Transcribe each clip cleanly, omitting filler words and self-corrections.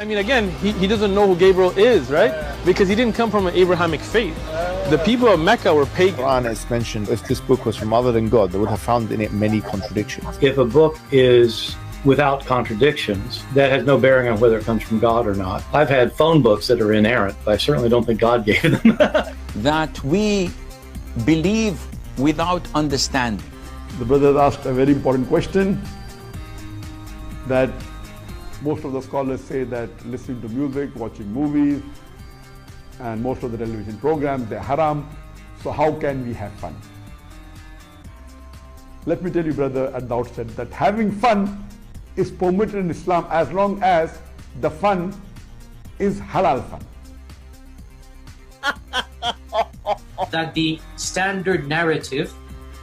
I mean, again, he doesn't know who Gabriel is, right? Because he didn't come from an Abrahamic faith. The people of Mecca were pagan. The Quran is mentioned, if this book was from other than God, they would have found in it many contradictions. If a book is without contradictions, that has no bearing on whether it comes from God or not. I've had phone books that are inerrant, but I certainly don't think God gave them. That we believe without understanding. The brother asked a very important question, that most of the scholars say that listening to music, watching movies, and most of the television programs, they're haram. So how can we have fun? Let me tell you, brother, at the outset, that having fun is permitted in Islam as long as the fun is halal fun. That the standard narrative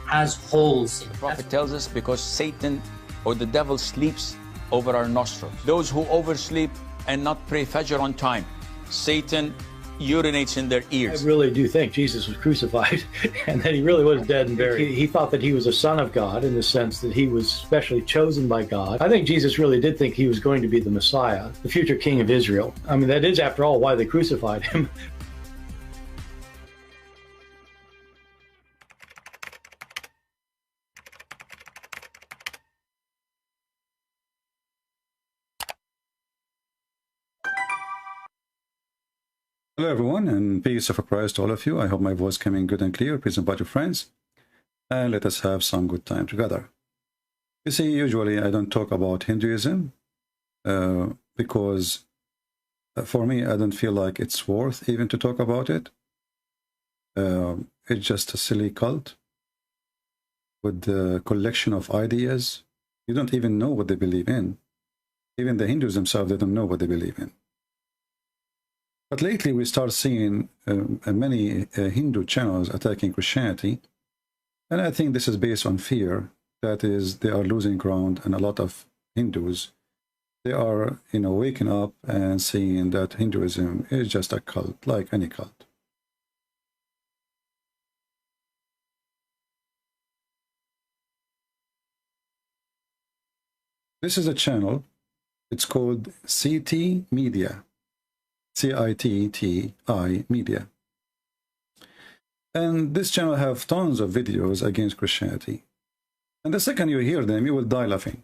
has holes in it. The Prophet tells us because Satan or the devil sleeps over our nostrils. Those who oversleep and not pray Fajr on time, Satan urinates in their ears. I really do think Jesus was crucified and that he really was dead and buried. He thought that he was a son of God in the sense that he was specially chosen by God. I think Jesus really did think he was going to be the Messiah, the future king of Israel. I mean, that is, after all, why they crucified him. Hello everyone, and peace of Christ to all of you. I hope my voice coming good and clear. Please invite your friends and let us have some good time together. You see, usually I don't talk about Hinduism because for me, I don't feel like it's worth even to talk about it. It's just a silly cult with a collection of ideas. You don't even know what they believe in. Even the Hindus themselves, they don't know what they believe in. But lately we start seeing many Hindu channels attacking Christianity. And I think this is based on fear. That is, they are losing ground, and a lot of Hindus, they are, waking up and seeing that Hinduism is just a cult, like any cult. This is a channel. It's called CT Media. CITTI Media. And this channel have tons of videos against Christianity. And the second you hear them, you will die laughing.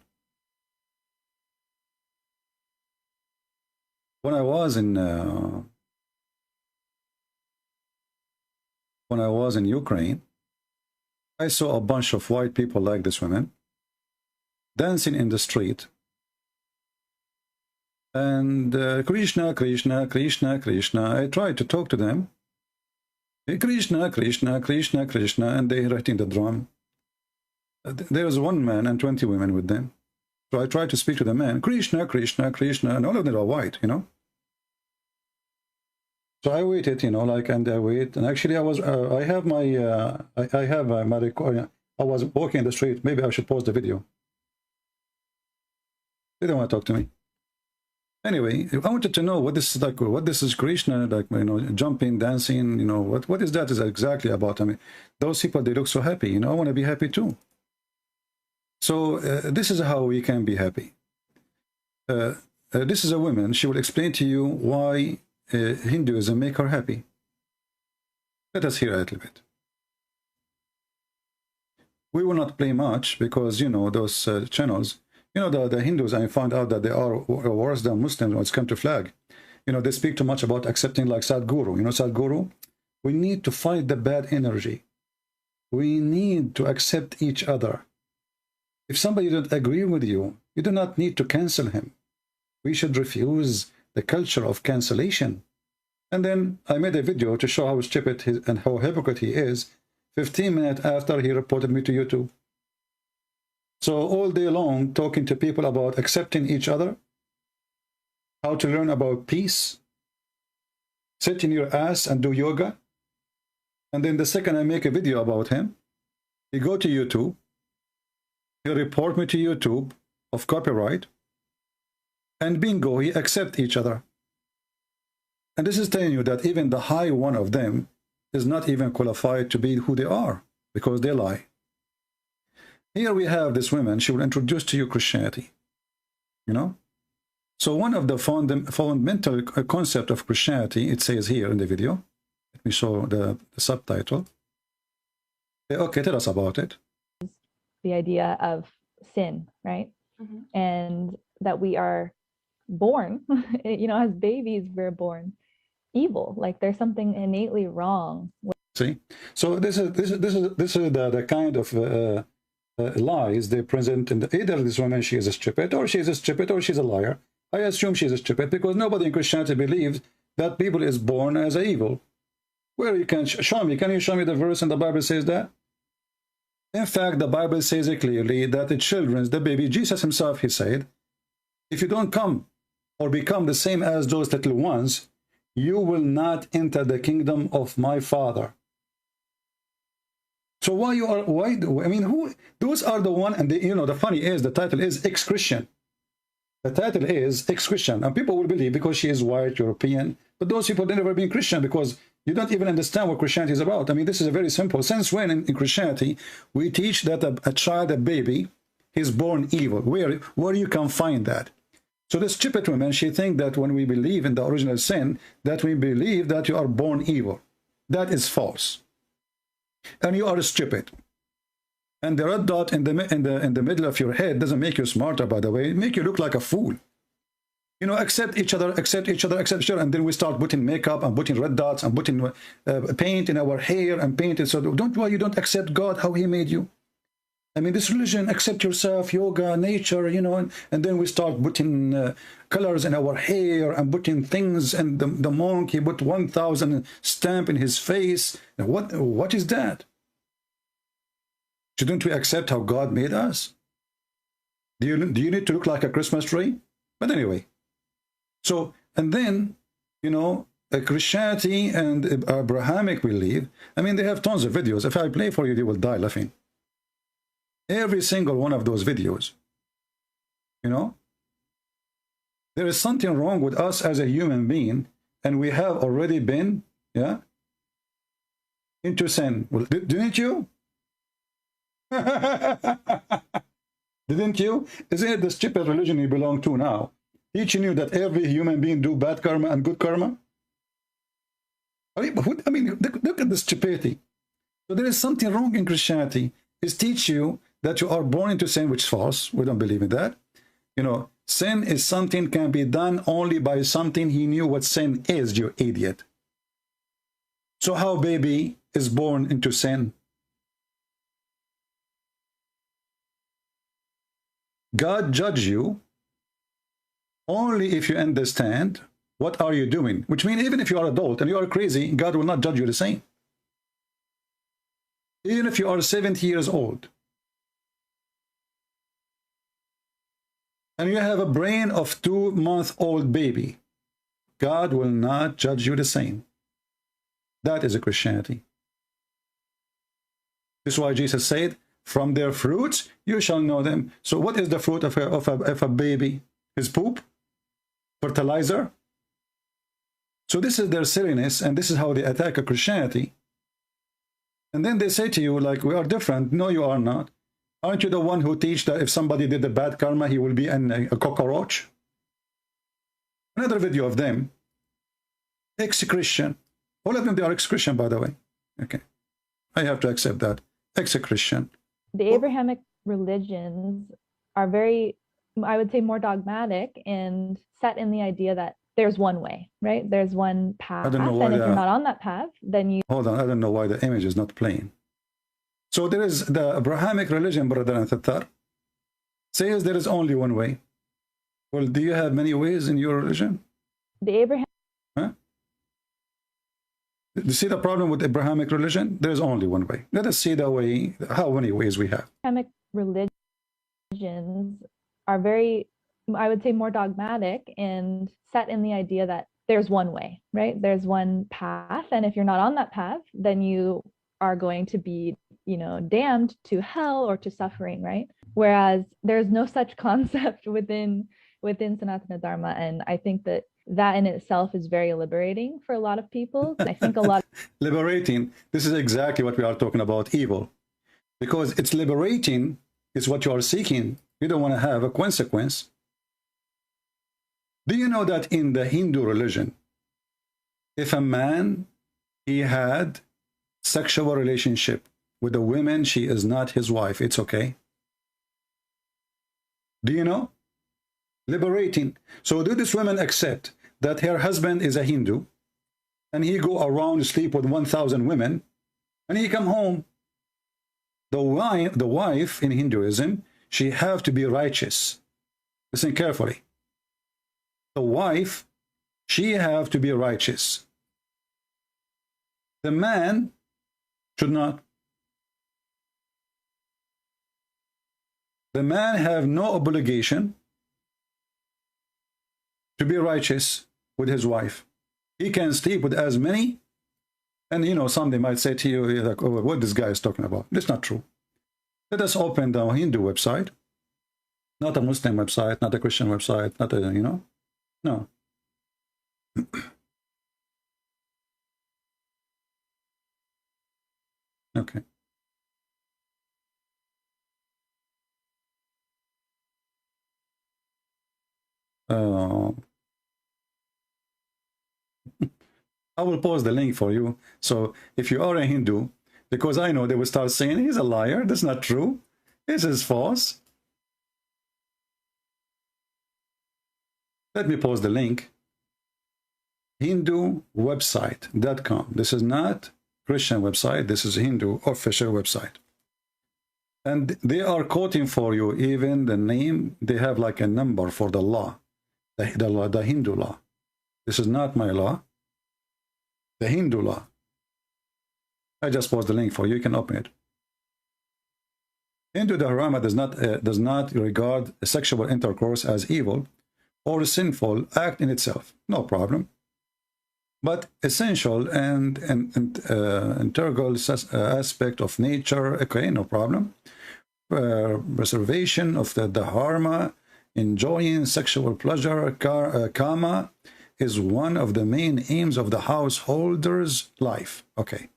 When I was in Ukraine, I saw a bunch of white people like this woman dancing in the street. And Krishna, Krishna, Krishna, Krishna. I tried to talk to them. Krishna, Krishna, Krishna, Krishna, and they hitting the drum. There was one man and 20 women with them. So I tried to speak to the man, Krishna, Krishna, Krishna, and all of them are white, So I waited, and I wait. And actually, I was, I have my, I have my recording. I was walking in the street. Maybe I should pause the video. They don't want to talk to me. Anyway, I wanted to know what this is like. What this is Krishna, like, jumping, dancing. What is that? Is exactly about? I mean, those people, they look so happy. I want to be happy too. So this is how we can be happy. This is a woman. She will explain to you why Hinduism make her happy. Let us hear a little bit. We will not play much because those channels. The Hindus, I found out that they are worse than Muslims when it's come to flag. They speak too much about accepting like Sadhguru. Sadhguru, we need to fight the bad energy. We need to accept each other. If somebody doesn't agree with you, you do not need to cancel him. We should refuse the culture of cancellation. And then I made a video to show how stupid and how hypocrite he is 15 minutes after he reported me to YouTube. So all day long, talking to people about accepting each other, how to learn about peace, sit in your ass and do yoga. And then the second I make a video about him, he go to YouTube, he report me to YouTube of copyright, and bingo, he accept each other. And this is telling you that even the high one of them is not even qualified to be who they are, because they lie. Here we have this woman, she will introduce to you Christianity, So one of the fundamental concept of Christianity, it says here in the video. Let me show the subtitle. Okay, tell us about it. The idea of sin, right? And that we are born, as babies, we're born evil. Like there's something innately wrong. See, so this is the kind of lies they present in either this woman, she is a stupid, or she's a stupid, or she's a liar. I assume she's a stupid because nobody in Christianity believes that people is born as evil. Where you can show me? Can you show me the verse in the Bible says that? In fact, the Bible says it clearly that the children, the baby, Jesus himself, he said, if you don't come or become the same as those little ones, you will not enter the kingdom of my Father. So those are the one, and the funny is the title is ex-Christian. The title is ex-Christian, and people will believe because she is white, European, but those people, they never been Christian because you don't even understand what Christianity is about. I mean, this is a very simple. Since when in Christianity we teach that a child, a baby, is born evil? Where you can find that? So this stupid woman, she thinks that when we believe in the original sin, that we believe that you are born evil. That is false. And you are stupid. And the red dot in the middle of your head doesn't make you smarter, by the way. It make you look like a fool. Accept each other, and then we start putting makeup and putting red dots and putting paint in our hair and paint it. So why you don't accept God, how he made you? I mean, this religion, accept yourself, yoga, nature, and then we start putting colors in our hair and putting things, and the monk, he put 1,000 stamp in his face. What is that? Shouldn't we accept how God made us? Do you need to look like a Christmas tree? But anyway, so, and then, Christianity and Abrahamic belief, I mean, they have tons of videos. If I play for you, you will die laughing. Every single one of those videos, there is something wrong with us as a human being, and we have already been, into sin. Well, didn't you? Didn't you? Isn't it the stupid religion you belong to now, teaching you that every human being do bad karma and good karma? I mean, look at the stupidity. So there is something wrong in Christianity. Is teach you that you are born into sin, which is false. We don't believe in that. Sin is something can be done only by something he knew what sin is, you idiot. So how baby is born into sin? God judge you only if you understand what are you doing, which means even if you are adult and you are crazy, God will not judge you the same. Even if you are 70 years old and you have a brain of 2-month-old baby, God will not judge you the same. That is a Christianity. This is why Jesus said, from their fruits you shall know them. So what is the fruit of a baby? His poop? Fertilizer? So this is their silliness, and this is how they attack a Christianity. And then they say to you, like, we are different. No, you are not. Aren't you the one who teach that if somebody did the bad karma, he will be a cockroach? Another video of them. Ex-Christian. All of them, they are ex-Christian, by the way. Okay. I have to accept that. Ex-Christian. The Abrahamic religions are very, I would say, more dogmatic and set in the idea that there's one way, right? There's one path. And if you're not on that path, then you... Hold on, I don't know why the image is not playing. So there is the Abrahamic religion, brother and Tatar, says there is only one way. Well, do you have many ways in your religion? The Abraham... Huh? You see the problem with Abrahamic religion? There's only one way. Let us see the way, how many ways we have. Abrahamic religions are very, I would say, more dogmatic and set in the idea that there's one way, right? There's one path. And if you're not on that path, then you are going to be, damned to hell or to suffering, right? Whereas there's no such concept within Sanatana Dharma. And I think that in itself is very liberating for a lot of people. I think a lot... Liberating. This is exactly what we are talking about, evil. Because it's liberating is what you are seeking. You don't want to have a consequence. Do you know that in the Hindu religion, if a man, he had sexual relationship with a woman, she is not his wife, it's okay? Do you know? Liberating. So do these women accept that her husband is a Hindu and he go around sleep with 1,000 women and he come home? The wife in Hinduism, she have to be righteous. Listen carefully. The wife, she have to be righteous. The man should not. The man have no obligation to be righteous with his wife. He can sleep with as many, and you know, somebody might say to you, like, oh, what this guy is talking about. That's not true. Let us open the Hindu website, not a Muslim website, not a Christian website, not a, you know, no. Okay. I will post the link for you. So if you are a Hindu, because I know they will start saying he's a liar, that's not true, this is false. Let me post the link. HinduWebsite.com. This is not Christian website, this is a Hindu official website. And they are quoting for you even the name, they have like a number for the law, the Hindu law. This is not my law, the Hindu law. I just post the link for you, you can open it. Hindu Dharma does not regard sexual intercourse as evil or a sinful act in itself, no problem. But essential and integral aspect of nature, okay, no problem. Preservation of the dharma, enjoying sexual pleasure, kama, is one of the main aims of the householder's life. Okay.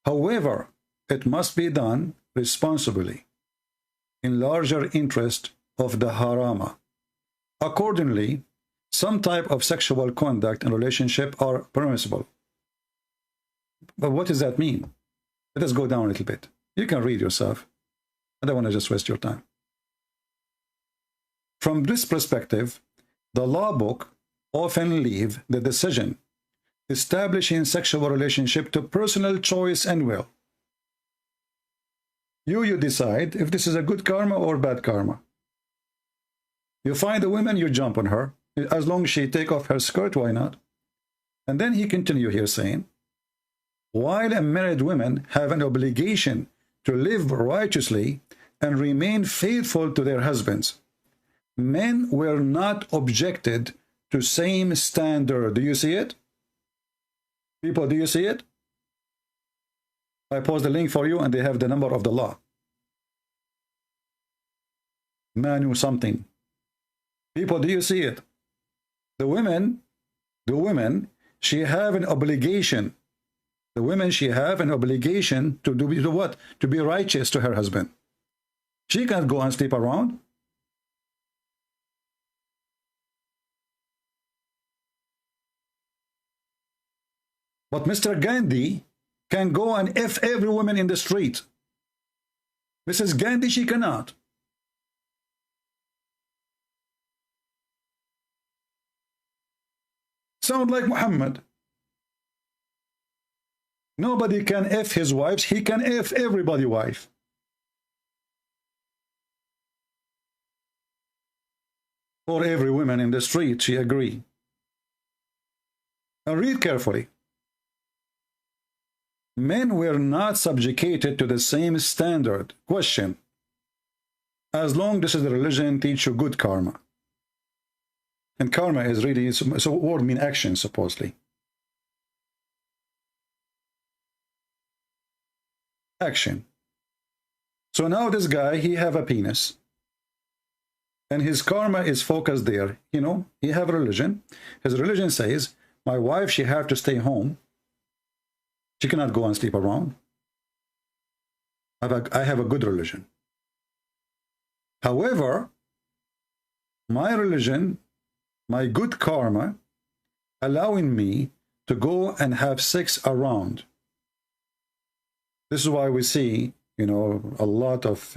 However, it must be done responsibly, in larger interest of the harama. Accordingly, some type of sexual conduct and relationship are permissible. But what does that mean? Let us go down a little bit. You can read yourself. I don't want to just waste your time. From this perspective, the law book often leave the decision establishing sexual relationship to personal choice and will. You decide if this is a good karma or bad karma. You find a woman, you jump on her. As long as she take off her skirt, why not? And then he continue here saying, while married women have an obligation to live righteously and remain faithful to their husbands, men were not objected to same standard. Do you see it? People, do you see it? I post the link for you and they have the number of the law. Manu something. People, do you see it? The women, she have an obligation. The women, she have an obligation to do what? To be righteous to her husband. She can't go and sleep around. But Mr. Gandhi can go and F every woman in the street. Mrs. Gandhi, she cannot. Sound like Mohammed. Nobody can F his wives, he can F everybody's wife. Or every woman in the street, she agree. Now read carefully. Men were not subjugated to the same standard. Question. As long as the religion teach you good karma. And karma is really, so word mean action, supposedly. Action. So now this guy, he have a penis. And his karma is focused there. You know, he have a religion. His religion says, my wife, she have to stay home. She cannot go and sleep around. I have a good religion. However, my religion my good karma allowing me to go and have sex around. This is why we see, you know, a lot of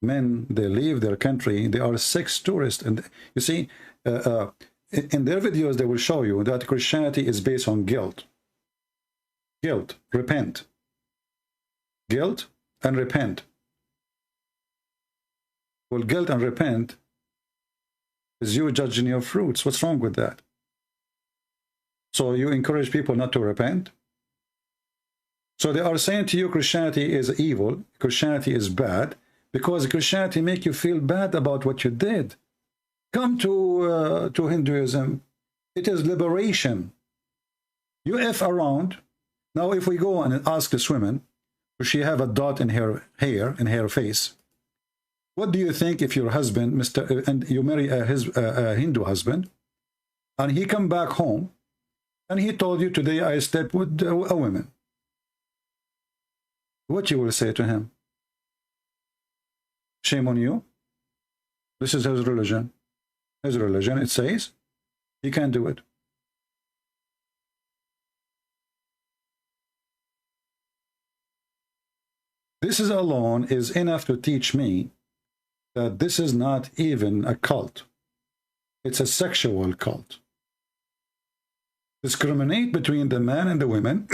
men, they leave their country, they are sex tourists. And you see, in their videos, they will show you that Christianity is based on guilt. Guilt, repent. Guilt and repent. Well, guilt and repent is you judging your fruits. What's wrong with that? So you encourage people not to repent? So they are saying to you Christianity is evil, Christianity is bad, because Christianity make you feel bad about what you did. Come to Hinduism. It is liberation. You F around. Now if we go and ask this woman, does she have a dot in her hair, in her face? What do you think if your husband, and you marry a Hindu husband, and he come back home, and he told you, today I slept with a woman? What you will say to him? Shame on you. This is his religion. His religion, it says, he can't do it. This is alone is enough to teach me that this is not even a cult. It's a sexual cult. Discriminate between the man and the women.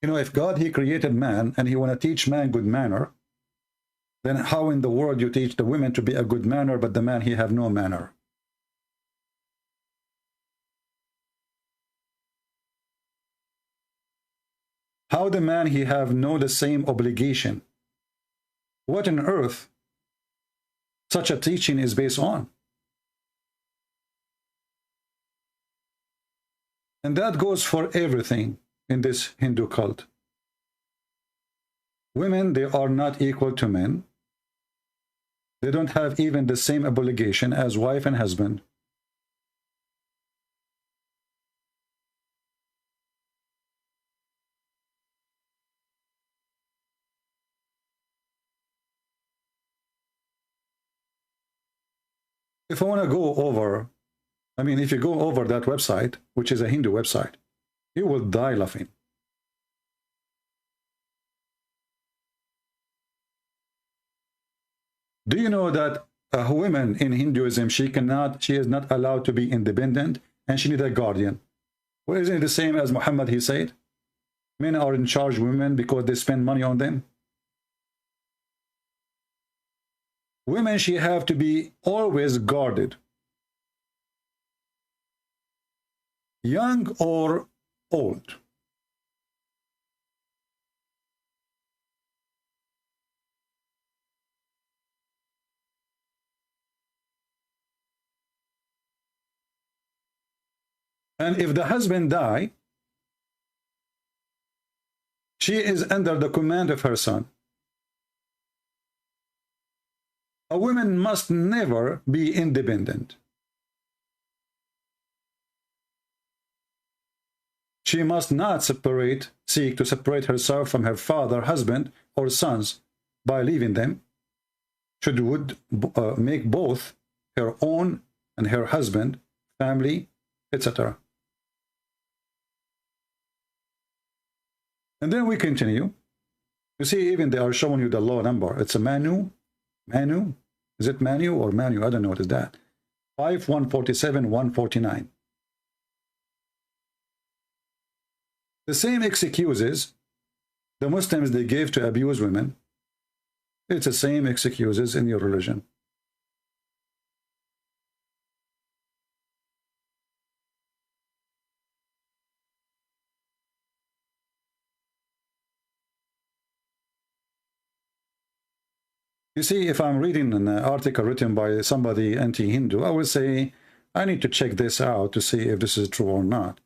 You know, if God, he created man and he want to teach man good manner, then how in the world you teach the women to be a good manner, but the man, he have no manner? How the man, he have no the same obligation? What on earth such a teaching is based on? And that goes for everything in this Hindu cult. Women, they are not equal to men. They don't have even the same obligation as wife and husband. If I want to go over, I mean, if you go over that website, which is a Hindu website, you will die laughing. Do you know that a woman in Hinduism, she is not allowed to be independent, and she needs a guardian? Well, isn't it the same as Mohammed, he said? Men are in charge of women because they spend money on them. Women, she have to be always guarded. Young or old. And if the husband die, she is under the command of her son. A woman must never be independent. She must not seek to separate herself from her father, husband, or sons by leaving them. She would make both her own and her husband, family, etc. And then we continue. You see, even they are showing you the law number. It's a Manu. Manu? Is it Manu or Manu? I don't know what is that. 5147-149. The same excuses the Muslims they gave to abuse women, it's the same excuses in your religion. You see, if I'm reading an article written by somebody anti-Hindu, I would say, I need to check this out to see if this is true or not.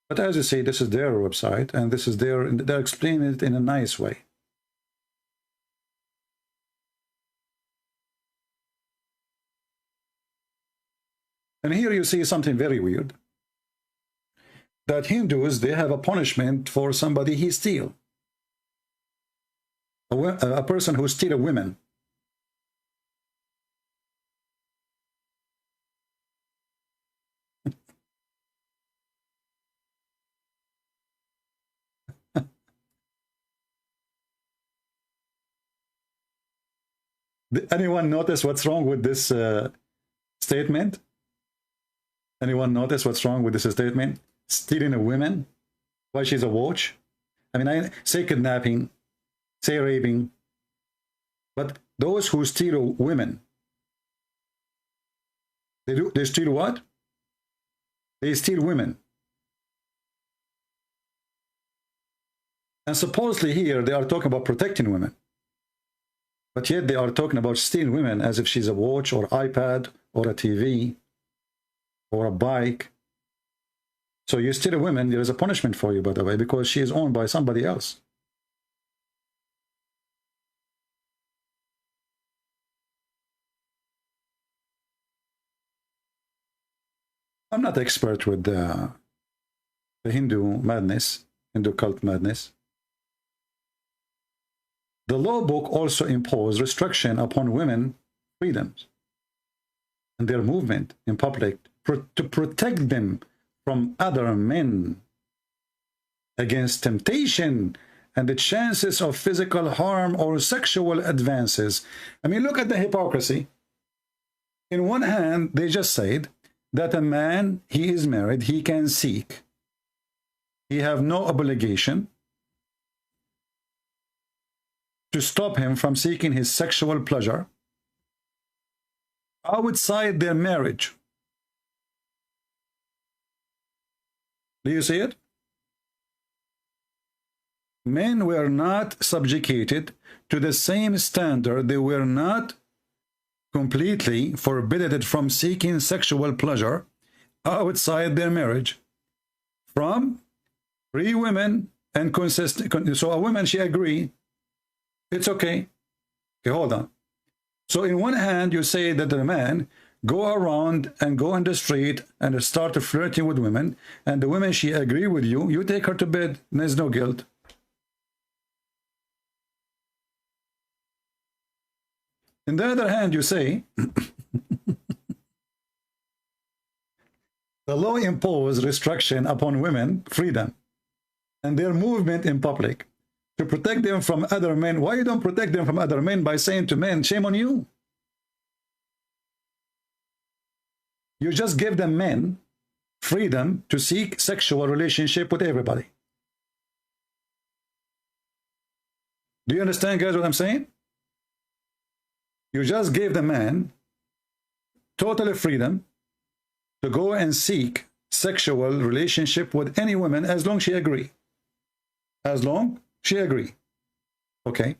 But as you see, this is their website, and this is they're explaining it in a nice way. And here you see something very weird. That Hindus, they have a punishment for somebody he steals. A person who steals a woman. Did anyone notice what's wrong with this statement? Anyone notice what's wrong with this statement? Stealing a woman? Why she's a watch? I mean, I say kidnapping, say raping, but those who steal women, they steal what? They steal women. And supposedly here they are talking about protecting women. But yet they are talking about stealing women as if she's a watch or iPad or a TV or a bike. So you steal a woman, there is a punishment for you, by the way, because she is owned by somebody else. I'm not expert with the Hindu madness, Hindu cult madness. The law book also imposed restriction upon women freedoms and their movement in public to protect them from other men against temptation and the chances of physical harm or sexual advances. I mean, look at the hypocrisy. In one hand, they just said that a man, he is married, he can seek. He have no obligation to stop him from seeking his sexual pleasure outside their marriage. Do you see it? Men were not subjugated to the same standard. They were not completely forbidden from seeking sexual pleasure outside their marriage from free women and consistent. So a woman, she agreed, it's okay. Okay, hold on. So in one hand, you say that the man go around and go on the street and start flirting with women, and the women, she agree with you, you take her to bed, and there's no guilt. On the other hand, you say the law imposed restriction upon women freedom and their movement in public to protect them from other men. Why you don't protect them from other men by saying to men, shame on you? You just give them men freedom to seek sexual relationship with everybody. Do you understand, guys, what I'm saying? You just gave the man total freedom to go and seek sexual relationship with any woman as long as she agree. As long she agree. Okay.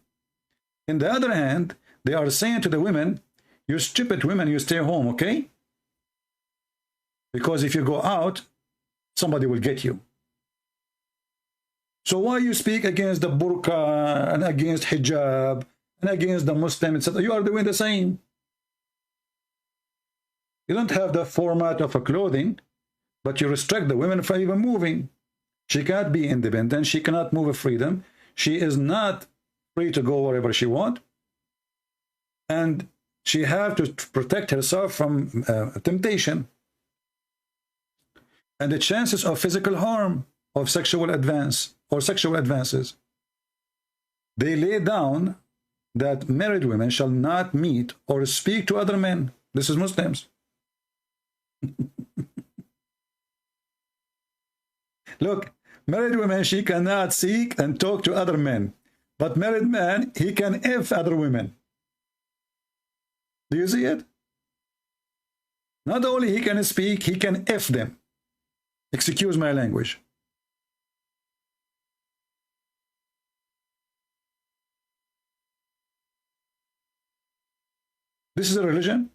In the other hand, they are saying to the women, you stupid women, you stay home, okay? Because if you go out, somebody will get you. So why you speak against the burqa and against hijab and against the Muslim, etc.? You are doing the same. You don't have the format of a clothing, but you restrict the women from even moving. She can't be independent. She cannot move with freedom. She is not free to go wherever she wants. And she have to protect herself from temptation. And the chances of physical harm, of sexual advance, or sexual advances. They lay down that married women shall not meet or speak to other men. This is Muslims. Look, married women, she cannot seek and talk to other men. But married man, he can F other women. Do you see it? Not only he can speak, he can F them. Excuse my language. This is a religion.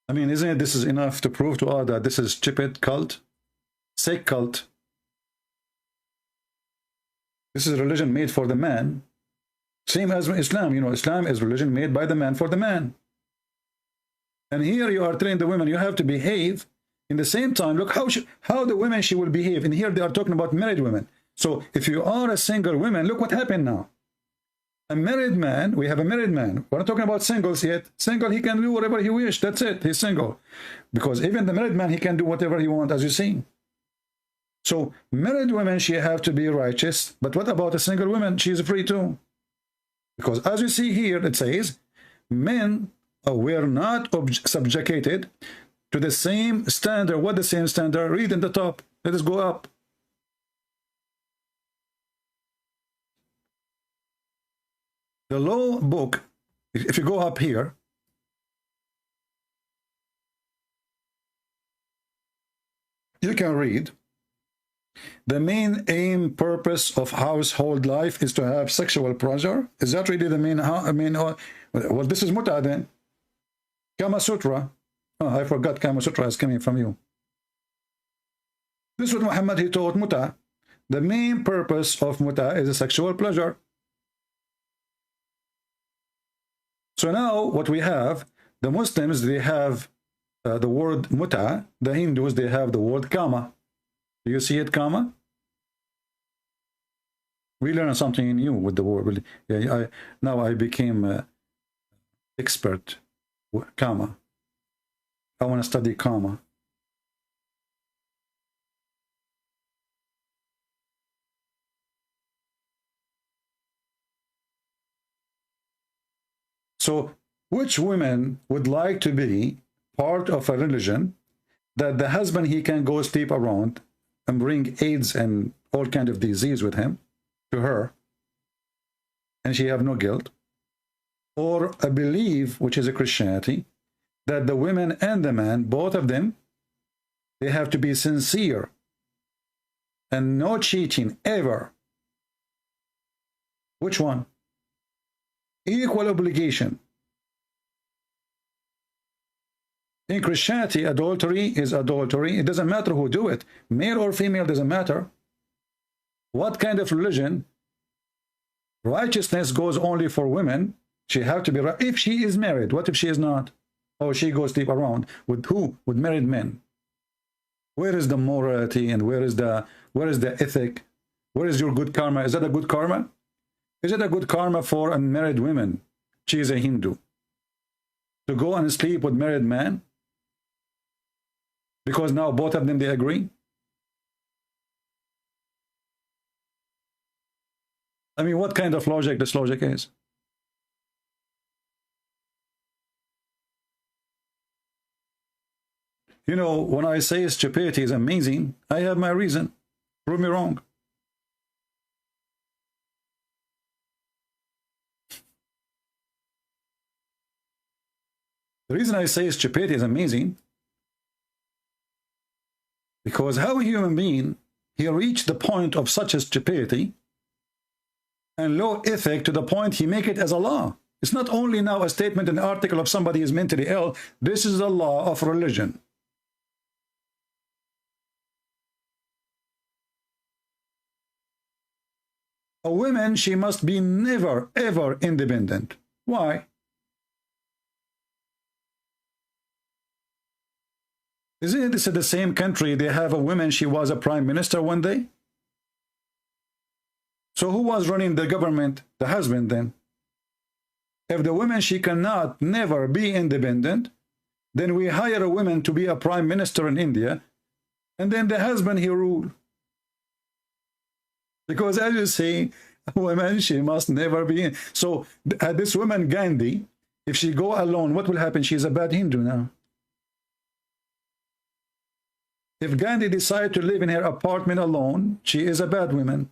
I mean, isn't it, this is enough to prove to us that this is stupid cult, sick cult. This is a religion made for the man. Same as Islam, you know, Islam is religion made by the man for the man. And here you are telling the women you have to behave. In the same time, look how the women she will behave. And here they are talking about married women. So if you are a single woman, look what happened now. A married man, we have a married man. We're not talking about singles yet. Single, he can do whatever he wishes. That's it. He's single. Because even the married man, he can do whatever he wants, as you see. So married women, she have to be righteous. But what about a single woman? She is free too. Because as you see here, it says, men were not subjugated to the same standard. What the same standard? Read in the top. Let us go up. The law book, if you go up here, you can read, the main aim, purpose of household life is to have sexual pleasure. Is that really the main? Well, this is Muta then. Kama Sutra. Oh, I forgot Kama Sutra is coming from you. This was Muhammad, he taught Muta. The main purpose of Muta is a sexual pleasure. So now what we have, the Muslims, they have the word Muta. The Hindus, they have the word Kama. Do you see it, Kama? We learn something new with the word. Yeah, now I became expert. Kama. I want to study Kama. So, which women would like to be part of a religion that the husband, he can go sleep around and bring AIDS and all kind of disease with him to her, and she have no guilt? Or a belief, which is a Christianity, that the women and the man, both of them, they have to be sincere and no cheating ever. Which one? Equal obligation. In Christianity, adultery is adultery. It doesn't matter who do it. Male or female, doesn't matter. What kind of religion? Righteousness goes only for women. She have to be right. If she is married, what if she is not? Or she goes sleep around with who? With married men. Where is the morality and where is the ethic? Where is your good karma? Is that a good karma? Is it a good karma for unmarried women? She is a Hindu. To go and sleep with married men? Because now both of them, they agree? I mean, what kind of logic this logic is? You know, when I say stupidity is amazing, I have my reason. Prove me wrong. The reason I say stupidity is amazing, because how a human being, he reached the point of such a stupidity and low ethic to the point he make it as a law. It's not only now a statement, an article of somebody is mentally ill. This is the law of religion. A woman, she must be never, ever independent. Why? Isn't this the same country they have a woman, she was a prime minister one day? So who was running the government? The husband then. If the woman, she cannot never be independent, then we hire a woman to be a prime minister in India, and then the husband, he rule. Because as you say, a woman, she must never be in. So this woman, Gandhi, if she go alone, what will happen? She's a bad Hindu now. If Gandhi decides to live in her apartment alone, she is a bad woman.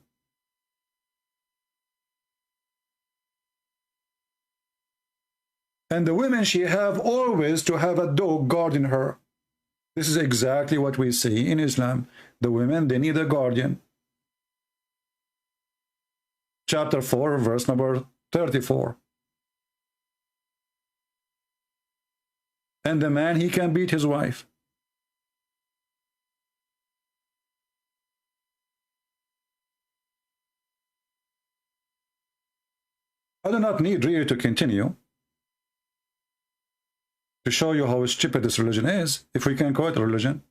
And the women, she have always to have a dog guarding her. This is exactly what we see in Islam. The women, they need a guardian. Chapter 4, verse number 34. And the man, he can beat his wife. I do not need really to continue to show you how stupid this religion is, if we can call it a religion.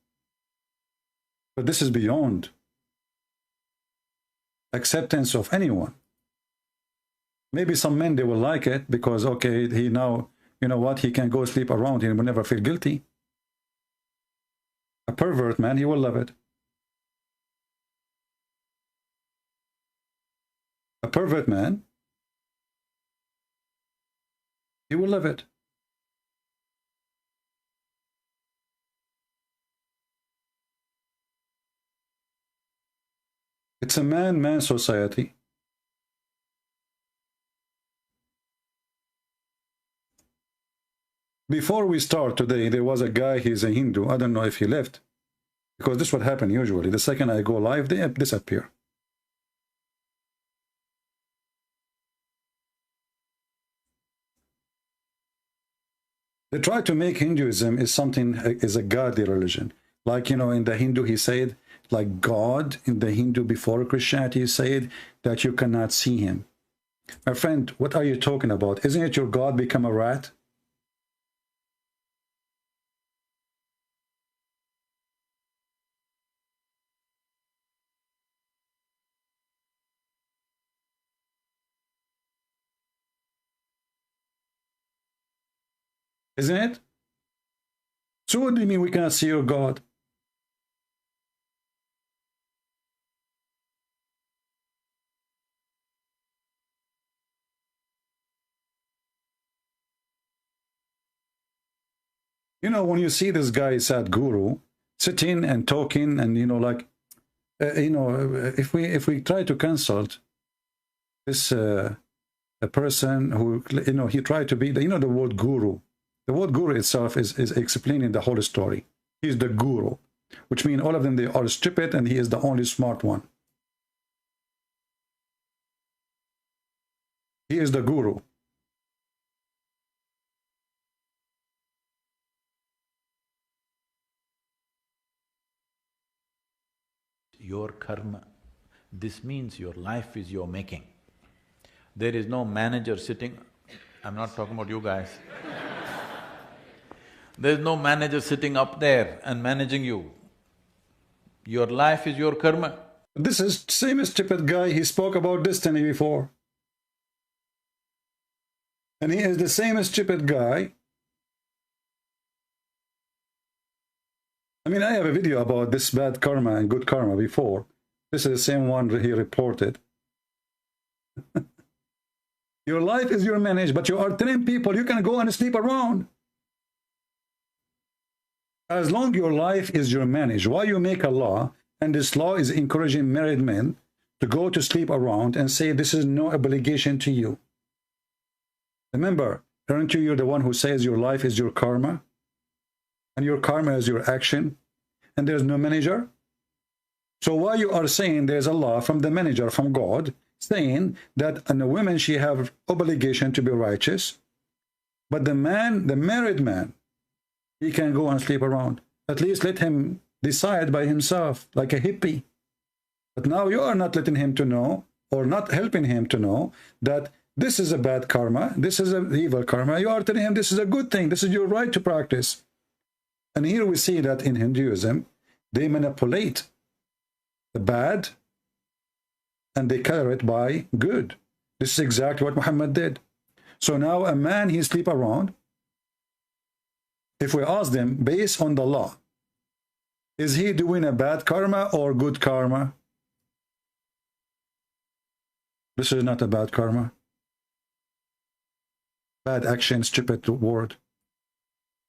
But this is beyond acceptance of anyone. Maybe some men, they will like it because, okay, he now, you know what, he can go sleep around, he will never feel guilty. A pervert man, he will love it. pervert man, he will live it. It's a man-man society. Before we start today, there was a guy, he's a Hindu. I don't know if he left, because this would happen usually. The second I go live, they disappear. They try to make Hinduism is something, is a godly religion. Like, you know, in the Hindu, he said, like God in the Hindu before Christianity said that you cannot see him. My friend, what are you talking about? Isn't it your God become a rat? Isn't it? So what do you mean we cannot see your God? You know, when you see this guy, Sadhguru, sitting and talking, and you know, like, you know, if we try to consult this a person who, you know, he tried to be, you know, the word guru. The word guru itself is explaining the whole story. He's the guru, which means all of them, they are stupid, and he is the only smart one. He is the guru. Your karma. This means your life is your making. There is no manager sitting, I'm not talking about you guys. There's no manager sitting up there and managing you. Your life is your karma. This is same stupid guy, he spoke about destiny before. And he is the same stupid guy. I mean, I have a video about this bad karma and good karma before. This is the same one he reported. Your life is your managed, but you are telling people you can go and sleep around. As long your life is your managed, why you make a law, and this law is encouraging married men to go to sleep around and say this is no obligation to you. Remember, aren't you the one who says your life is your karma? And your karma is your action, and there's no manager? So why you are saying there's a law from the manager, from God, saying that and the woman, she have obligation to be righteous, but the man, the married man, he can go and sleep around. At least let him decide by himself, like a hippie. But now you are not letting him to know, or not helping him to know, that this is a bad karma, this is an evil karma. You are telling him this is a good thing, this is your right to practice. And here we see that in Hinduism, they manipulate the bad and they color it by good. This is exactly what Muhammad did. So now a man, he sleep around. If we ask them, based on the law, is he doing a bad karma or good karma? This is not a bad karma. Bad action, stupid word.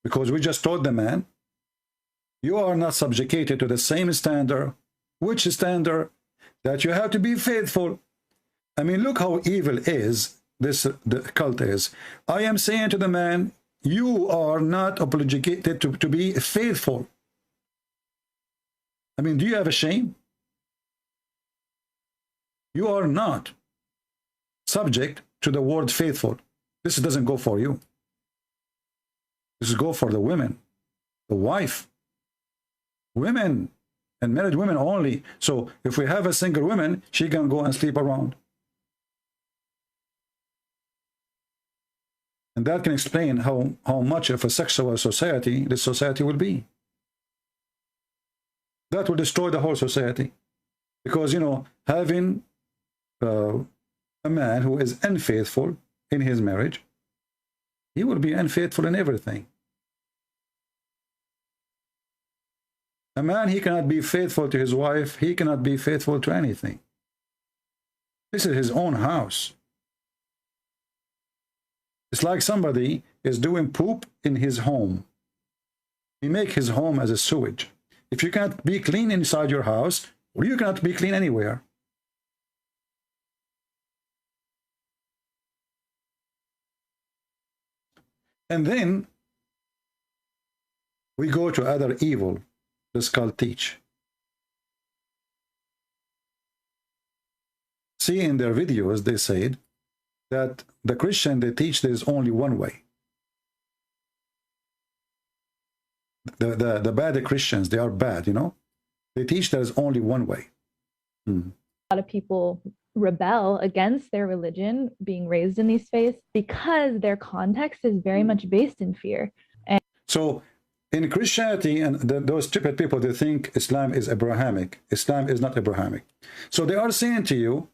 Because we just told the man, you are not subjugated to the same standard. Which standard? That you have to be faithful. I mean, look how evil is this, the cult is. I am saying to the man, you are not obligated to be faithful. I mean, do you have a shame? You are not subject to the word faithful. This doesn't go for you. This is go for the women, the wife, women, and married women only. So if we have a single woman, she can go and sleep around. And that can explain how much of a sexual society this society will be. That will destroy the whole society. Because, you know, having a man who is unfaithful in his marriage, he will be unfaithful in everything. A man, he cannot be faithful to his wife. He cannot be faithful to anything. This is his own house. It's like somebody is doing poop in his home. He make his home as a sewage. If you can't be clean inside your house, well, you cannot be clean anywhere. And then we go to other evil this cult teach. See, in their videos, they said that the Christian, they teach there is only one way. The bad Christians, they are bad, you know. They teach there is only one way. A lot of people rebel against their religion, being raised in these faiths, because their context is very much based in fear. And so in Christianity, and those stupid people, they think Islam is Abrahamic. Islam is not Abrahamic. So they are saying to you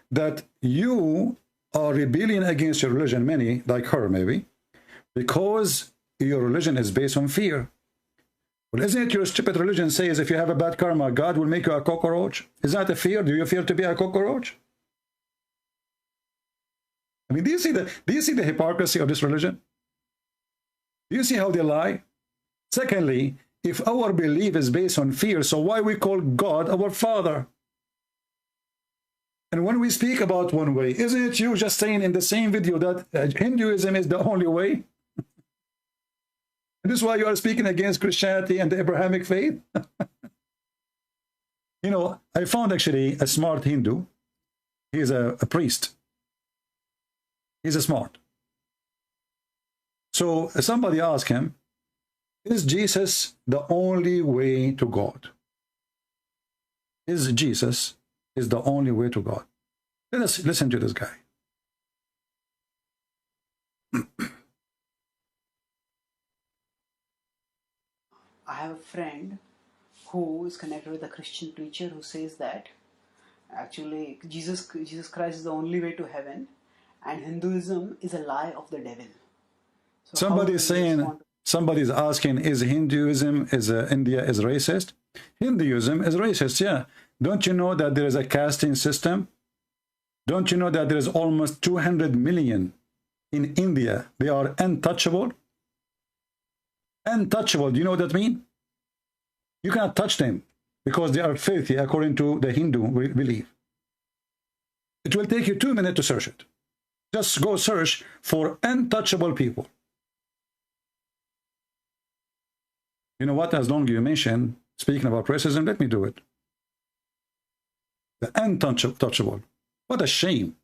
that you are rebelling against your religion, many, like her maybe, because your religion is based on fear. Well, isn't it your stupid religion says if you have a bad karma, God will make you a cockroach? Is that a fear? Do you fear to be a cockroach? I mean, do you see the hypocrisy of this religion? Do you see how they lie? Secondly, if our belief is based on fear, so why we call God our Father? And when we speak about one way, isn't it you just saying in the same video that Hinduism is the only way? And this is why you are speaking against Christianity and the Abrahamic faith? You know, I found actually a smart Hindu. He is a priest. He's a smart. So somebody asked him, is Jesus the only way to God? Is Jesus is the only way to God? Let us listen to this guy. I have a friend who is connected with a Christian preacher who says that actually Jesus Christ is the only way to heaven and Hinduism is a lie of the devil. So somebody is saying, somebody is asking, is Hinduism, is India is racist? Hinduism is racist, yeah. Don't you know that there is a casting system? Don't you know that there is almost 200 million in India? They are untouchable. Untouchable, do you know what that means? You cannot touch them because they are filthy according to the Hindu belief. It will take you 2 minutes to search it. Just go search for untouchable people. You know what? As long as you mention, speaking about racism, let me do it. The untouchable. What a shame.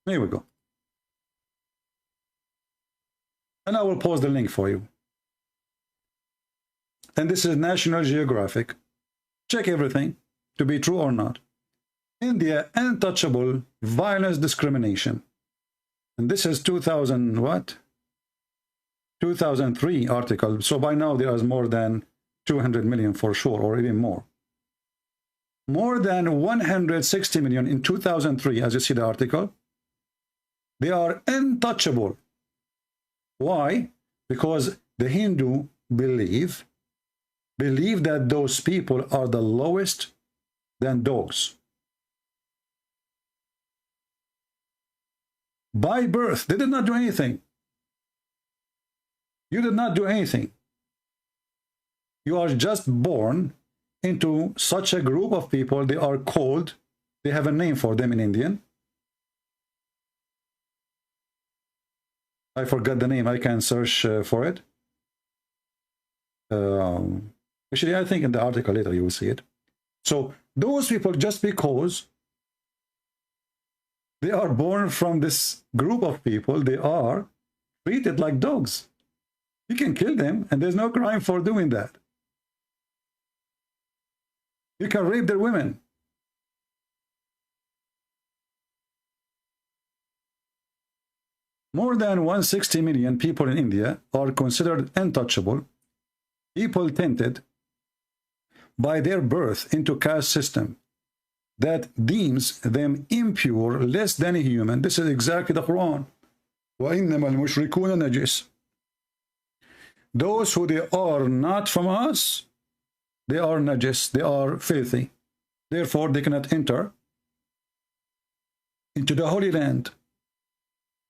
There we go. And I will post the link for you. And this is National Geographic. Check everything to be true or not. India, untouchable, violence, discrimination. And this is 2000 what? 2003 article. So by now there is more than 200 million for sure, or even more. More than 160 million in 2003, as you see the article. They are untouchable. Why? Because the Hindu believe that those people are the lowest than dogs. By birth, they did not do anything. You did not do anything. You are just born into such a group of people. They are called, they have a name for them in Indian. I forgot the name. I can search for it. Actually, I think in the article later you will see it. So those people, just because they are born from this group of people, they are treated like dogs. You can kill them, and there's no crime for doing that. You can rape their women. More than 160 million people in India are considered untouchable, people tainted by their birth into caste system that deems them impure, less than a human. This is exactly the Quran. وَإِنَّمَا الْمُشْرِكُونَ نَجِسٌ. Those who they are not from us, they are najis, they are filthy. Therefore, they cannot enter into the Holy Land.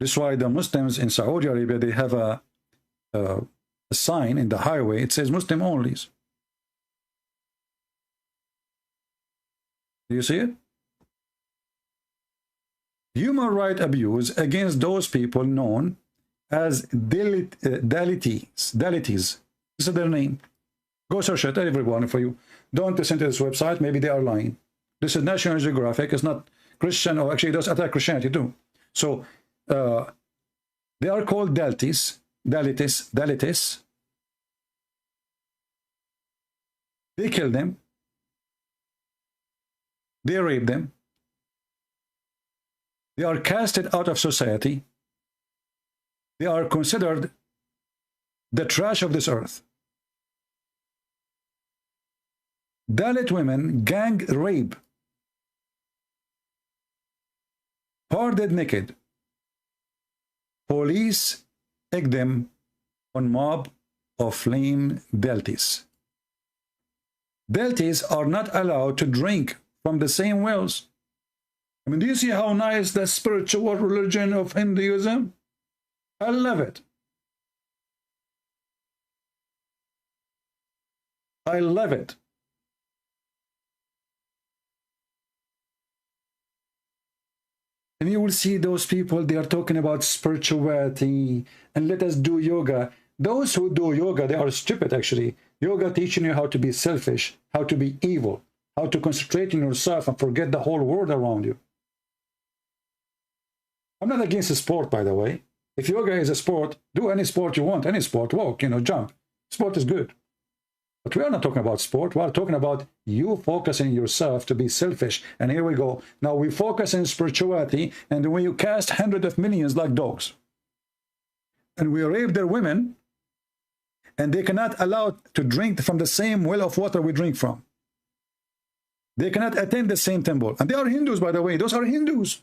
That's why the Muslims in Saudi Arabia, they have a sign in the highway. It says Muslim only. Do you see it? Human right abuse against those people known as Dalities. This is their name. Go search it, everyone, for you. Don't listen to this website. Maybe they are lying. This is National Geographic. It's not Christian, or actually it does attack Christianity too. So they are called Dalities. They kill them. They rape them. They are casted out of society. They are considered the trash of this earth. Dalit women gang rape, parted naked. Police egg them on mob of flame Dalities. Dalities are not allowed to drink from the same wells. I mean, do you see how nice the spiritual religion of Hinduism? I love it. I love it. And you will see those people, they are talking about spirituality and let us do yoga. Those who do yoga, they are stupid actually. Yoga teaching you how to be selfish, how to be evil, how to concentrate on yourself and forget the whole world around you. I'm not against the sport, by the way. If yoga is a sport, do any sport you want, any sport, walk, jump. Sport is good. But we are not talking about sport. We are talking about you focusing yourself to be selfish. And here we go. Now we focus on spirituality, and when you cast hundreds of millions like dogs, and we rape their women, and they cannot allow to drink from the same well of water we drink from. They cannot attend the same temple. And they are Hindus, by the way. Those are Hindus.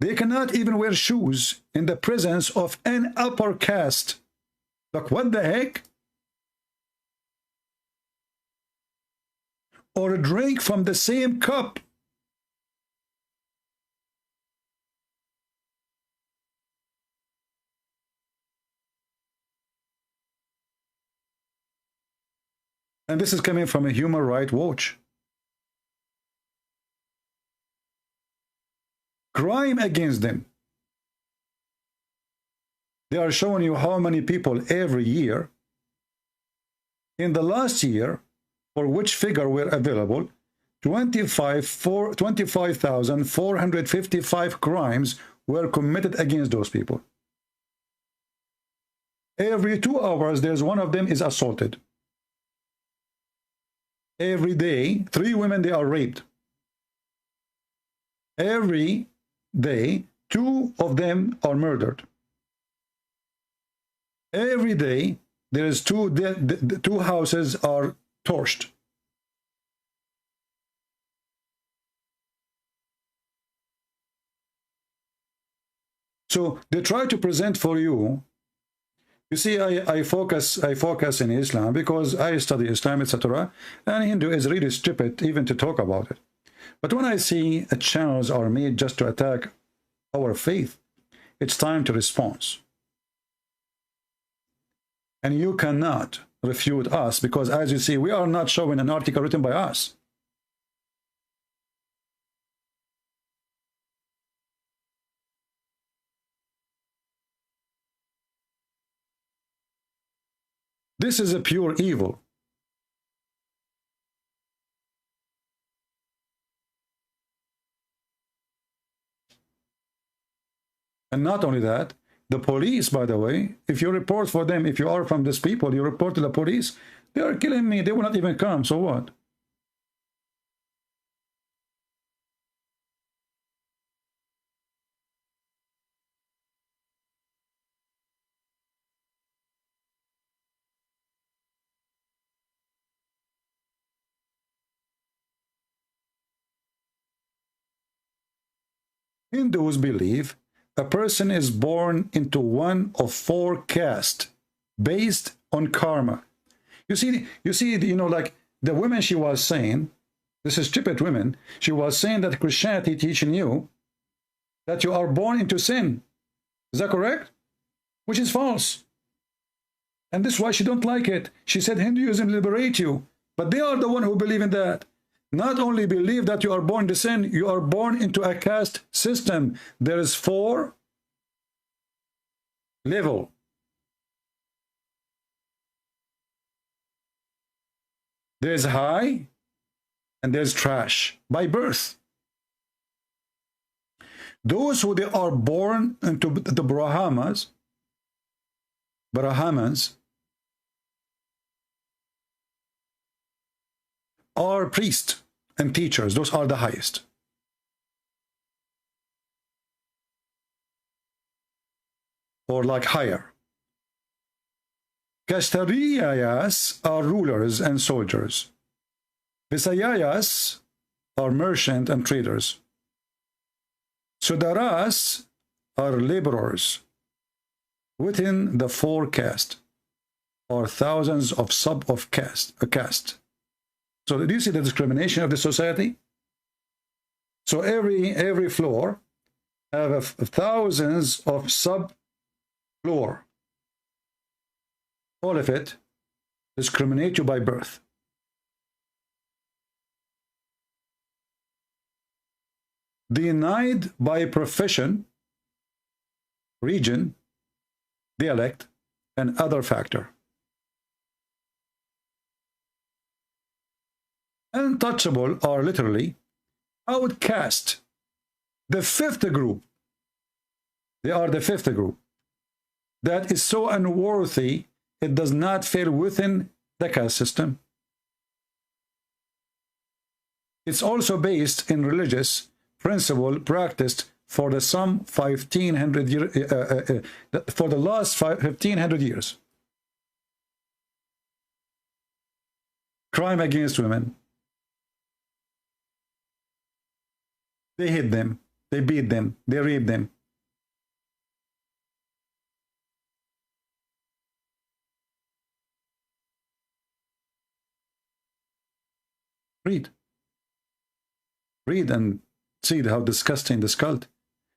They cannot even wear shoes in the presence of an upper caste. Like, what the heck? Or drink from the same cup. And this is coming from a Human Rights Watch. Crime against them. They are showing you how many people every year. In the last year, for which figure were available, 25,455 crimes were committed against those people. Every 2 hours, there's one of them is assaulted. Every day, 3 women, they are raped. Every day, 2 of them are murdered. Every day, there is 2 houses are torched. So they try to present for you. You see, I focus in Islam because I study Islam, etc. And Hindu is really stupid even to talk about it. But when I see channels are made just to attack our faith, it's time to respond. And you cannot refute us because, as you see, we are not showing an article written by us. This is a pure evil. And not only that, the police, by the way, if you report for them, if you are from these people, you report to the police, they are killing me, they will not even come, so what? Hindus believe a person is born into one of 4 castes based on karma. You know, like the women she was saying, this is stupid women, she was saying that Christianity teaching you that you are born into sin. Is that correct? Which is false. And this is why she don't like it. She said Hinduism liberate you. But they are the one who believe in that. Not only believe that you are born to sin, you are born into a caste system. There is 4 levels. There's high and there's trash by birth. Those who they are born into the Brahmans are priests and teachers. Those are the highest. Or like higher. Kastariyas are rulers and soldiers. Visayas are merchants and traders. Sudaras are laborers. Within the 4 castes are thousands of caste. So do you see the discrimination of the society? So every floor have thousands of sub-floor. All of it discriminate you by birth. Denied by profession, region, dialect, and other factor. Untouchable are literally outcast. The 5th group. They are the 5th group. That is so unworthy, it does not fall within the caste system. It's also based in religious principle practiced for the some 1500 years, for the last 1500 years. Crime against women. They hit them, they beat them, they rape them. Read and see how disgusting this cult.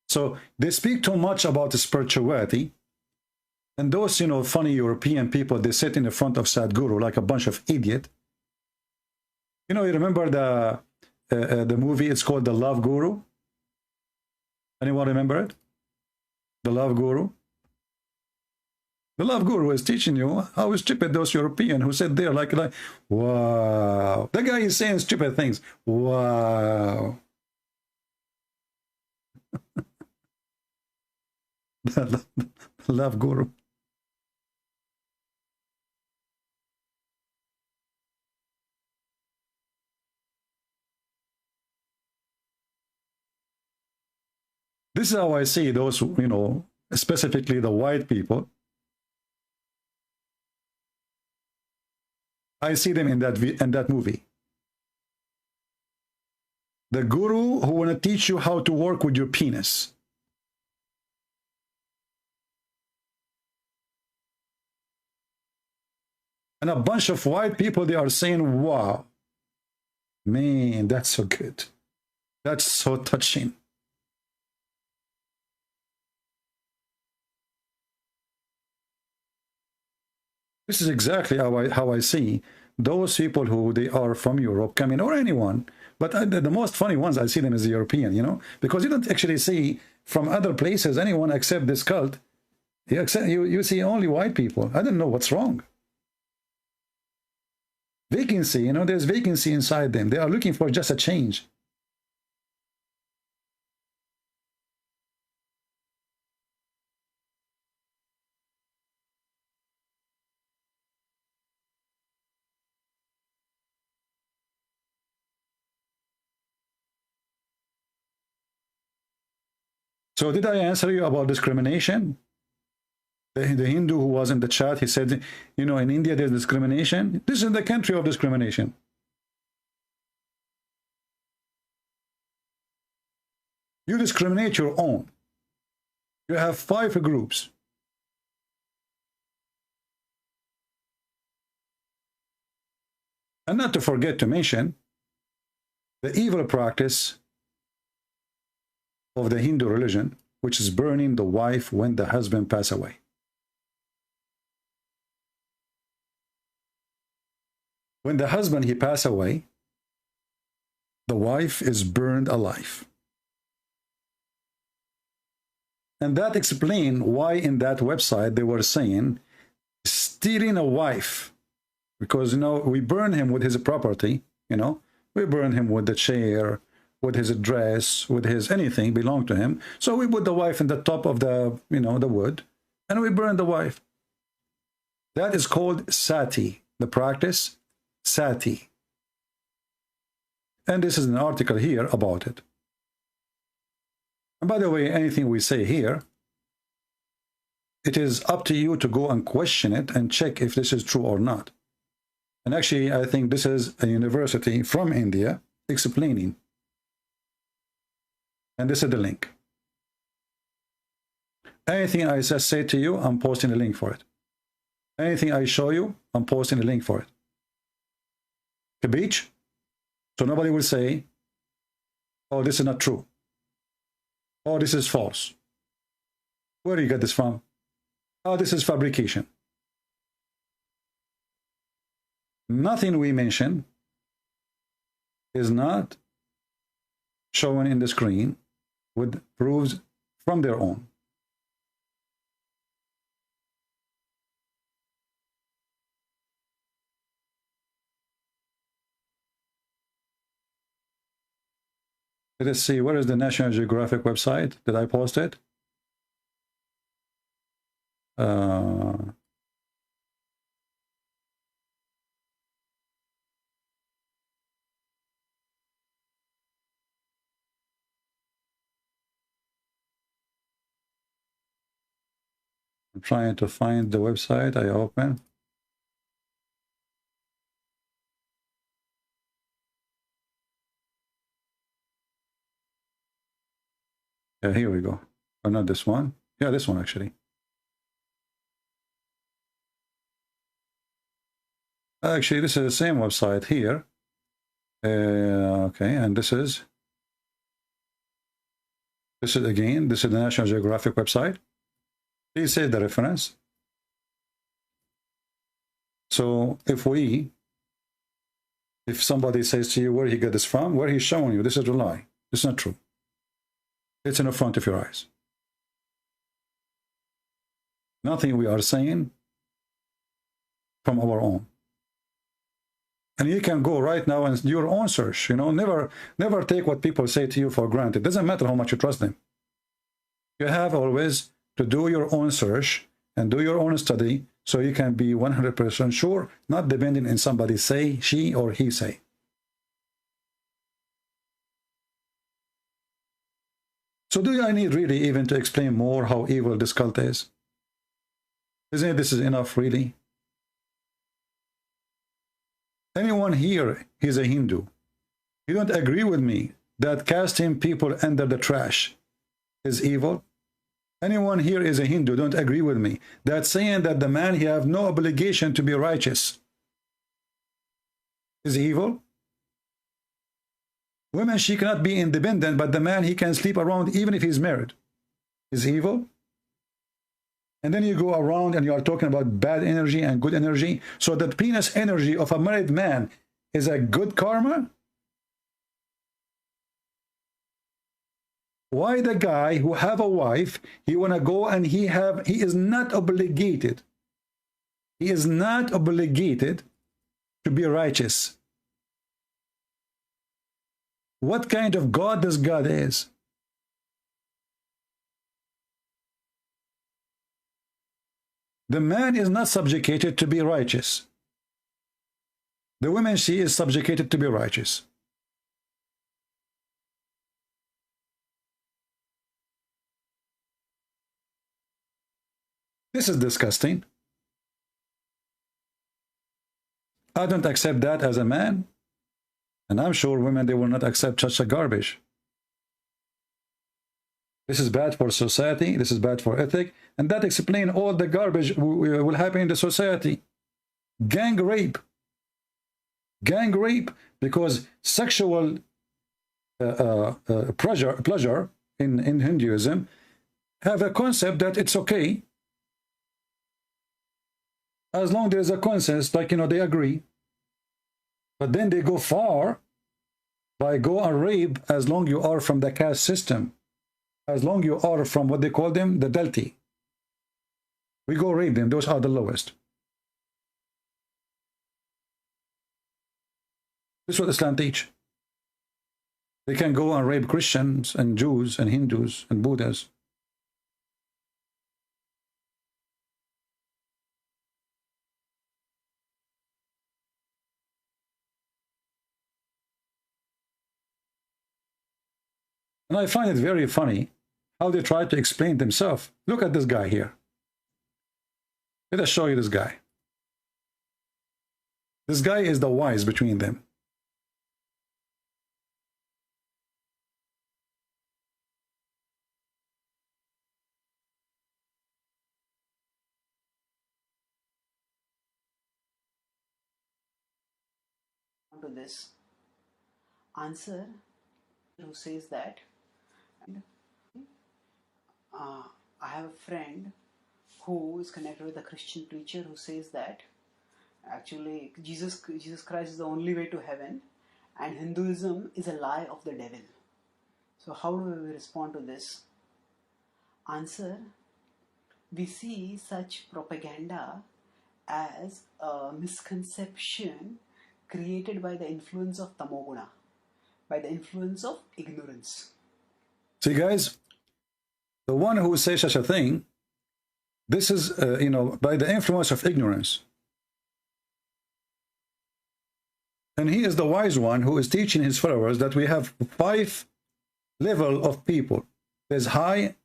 So they speak too much about spirituality, and those, you know, funny European people, they sit in the front of Sadhguru like a bunch of idiot. You know, you remember the movie? It's called The Love Guru. Anyone remember it? The Love Guru. The Love Guru is teaching you how stupid those Europeans who sit there like, wow. The guy is saying stupid things. Wow. The Love Guru. This is how I see those, you know, specifically the white people. I see them in that movie. The guru who want to teach you how to work with your penis. And a bunch of white people, they are saying, wow, man, that's so good. That's so touching. This is exactly how I see those people who they are from Europe coming, or anyone. But the most funny ones, I see them as the European, you know, because you don't actually see from other places anyone except this cult. You see only white people. I don't know what's wrong. Vacancy, you know, there's vacancy inside them. They are looking for just a change. So did I answer you about discrimination? The Hindu who was in the chat, he said, you know, in India there's discrimination. This is the country of discrimination. You discriminate your own. You have 5 groups. And not to forget to mention the evil practice of the Hindu religion, which is burning the wife when the husband passes away. When the husband, he passes away, the wife is burned alive. And that explains why in that website they were saying stealing a wife, because, you know, we burn him with his property, you know, we burn him with the chair, with his dress, with his anything belong to him. So we put the wife in the top of the, you know, the wood, and we burn the wife. That is called sati, the practice sati. And this is an article here about it. And by the way, anything we say here, it is up to you to go and question it and check if this is true or not. And actually, I think this is a university from India explaining. And this is the link. Anything I just say to you, I'm posting a link for it. Anything I show you, I'm posting a link for it. The beach. So nobody will say, oh, this is not true. Oh, this is false. Where do you get this from? Oh, this is fabrication. Nothing we mention is not shown in the screen with proofs from their own. Let's see, where is the National Geographic website? Did I post it? I'm trying to find the website I open. Yeah, here we go. Oh, not this one. Yeah, this one actually. Actually, this is the same website here. Okay, and this is again, this is the National Geographic website. Please say the reference. So if somebody says to you where he got this from, where he's showing you, this is a lie. It's not true. It's in the front of your eyes. Nothing we are saying from our own. And you can go right now and do your own search. You know, never take what people say to you for granted. It doesn't matter how much you trust them. You have always to do your own search and do your own study so you can be 100% sure, not depending on somebody say, she or he say. So do I need really even to explain more how evil this cult is? Isn't it this is enough really? Anyone here is a Hindu. You don't agree with me that casting people under the trash is evil? Anyone here is a Hindu, don't agree with me that saying that the man, he have no obligation to be righteous is evil? Women, she cannot be independent, but the man, he can sleep around even if he's married. Is evil? And then you go around and you are talking about bad energy and good energy. So the penis energy of a married man is a good karma? Why the guy who have a wife, he want to go and he is not obligated. He is not obligated to be righteous. What kind of God this God is? The man is not subjugated to be righteous. The woman, she is subjugated to be righteous. This is disgusting. I don't accept that as a man. And I'm sure women, they will not accept such a garbage. This is bad for society. This is bad for ethic. And that explains all the garbage will happen in the society. Gang rape. gang rape, because sexual pleasure in Hinduism have a concept that it's okay as long there's a consensus, like, you know, they agree. But then they go far by go and rape as long you are from the caste system, as long you are from what they call them, the Delti. We go rape them, those are the lowest. This is what Islam teach. They can go and rape Christians and Jews and Hindus and Buddhas. And I find it very funny how they try to explain themselves. Look at this guy here. Let us show you this guy. This guy is the wise between them. To this answer, who says that I have a friend who is connected with a Christian preacher who says that actually Jesus Christ is the only way to heaven and Hinduism is a lie of the devil. So how do we respond to this? Answer, we see such propaganda as a misconception created by the influence of tamoguna, by the influence of ignorance. See, guys, the one who says such a thing, this is, you know, by the influence of ignorance. And he is the wise one who is teaching his followers that we have 5 levels of people. There's high,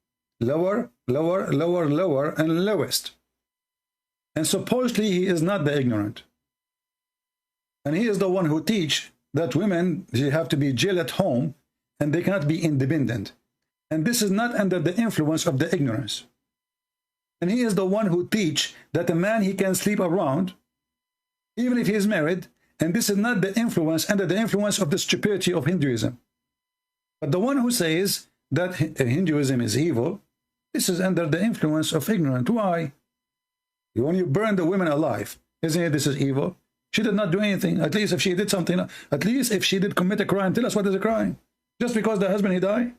lower, lower, lower, lower, and lowest. And supposedly he is not the ignorant. And he is the one who teach that women, they have to be jailed at home and they cannot be independent. And this is not under the influence of the ignorance. And he is the one who teach that a man, he can sleep around, even if he is married. And this is not the influence, under the influence of the stupidity of Hinduism. But the one who says that Hinduism is evil, this is under the influence of ignorance. Why? When you burn the women alive, isn't it this is evil? She did not do anything. At least if she did something, at least if she did commit a crime, tell us what is a crime. Just because the husband, he died?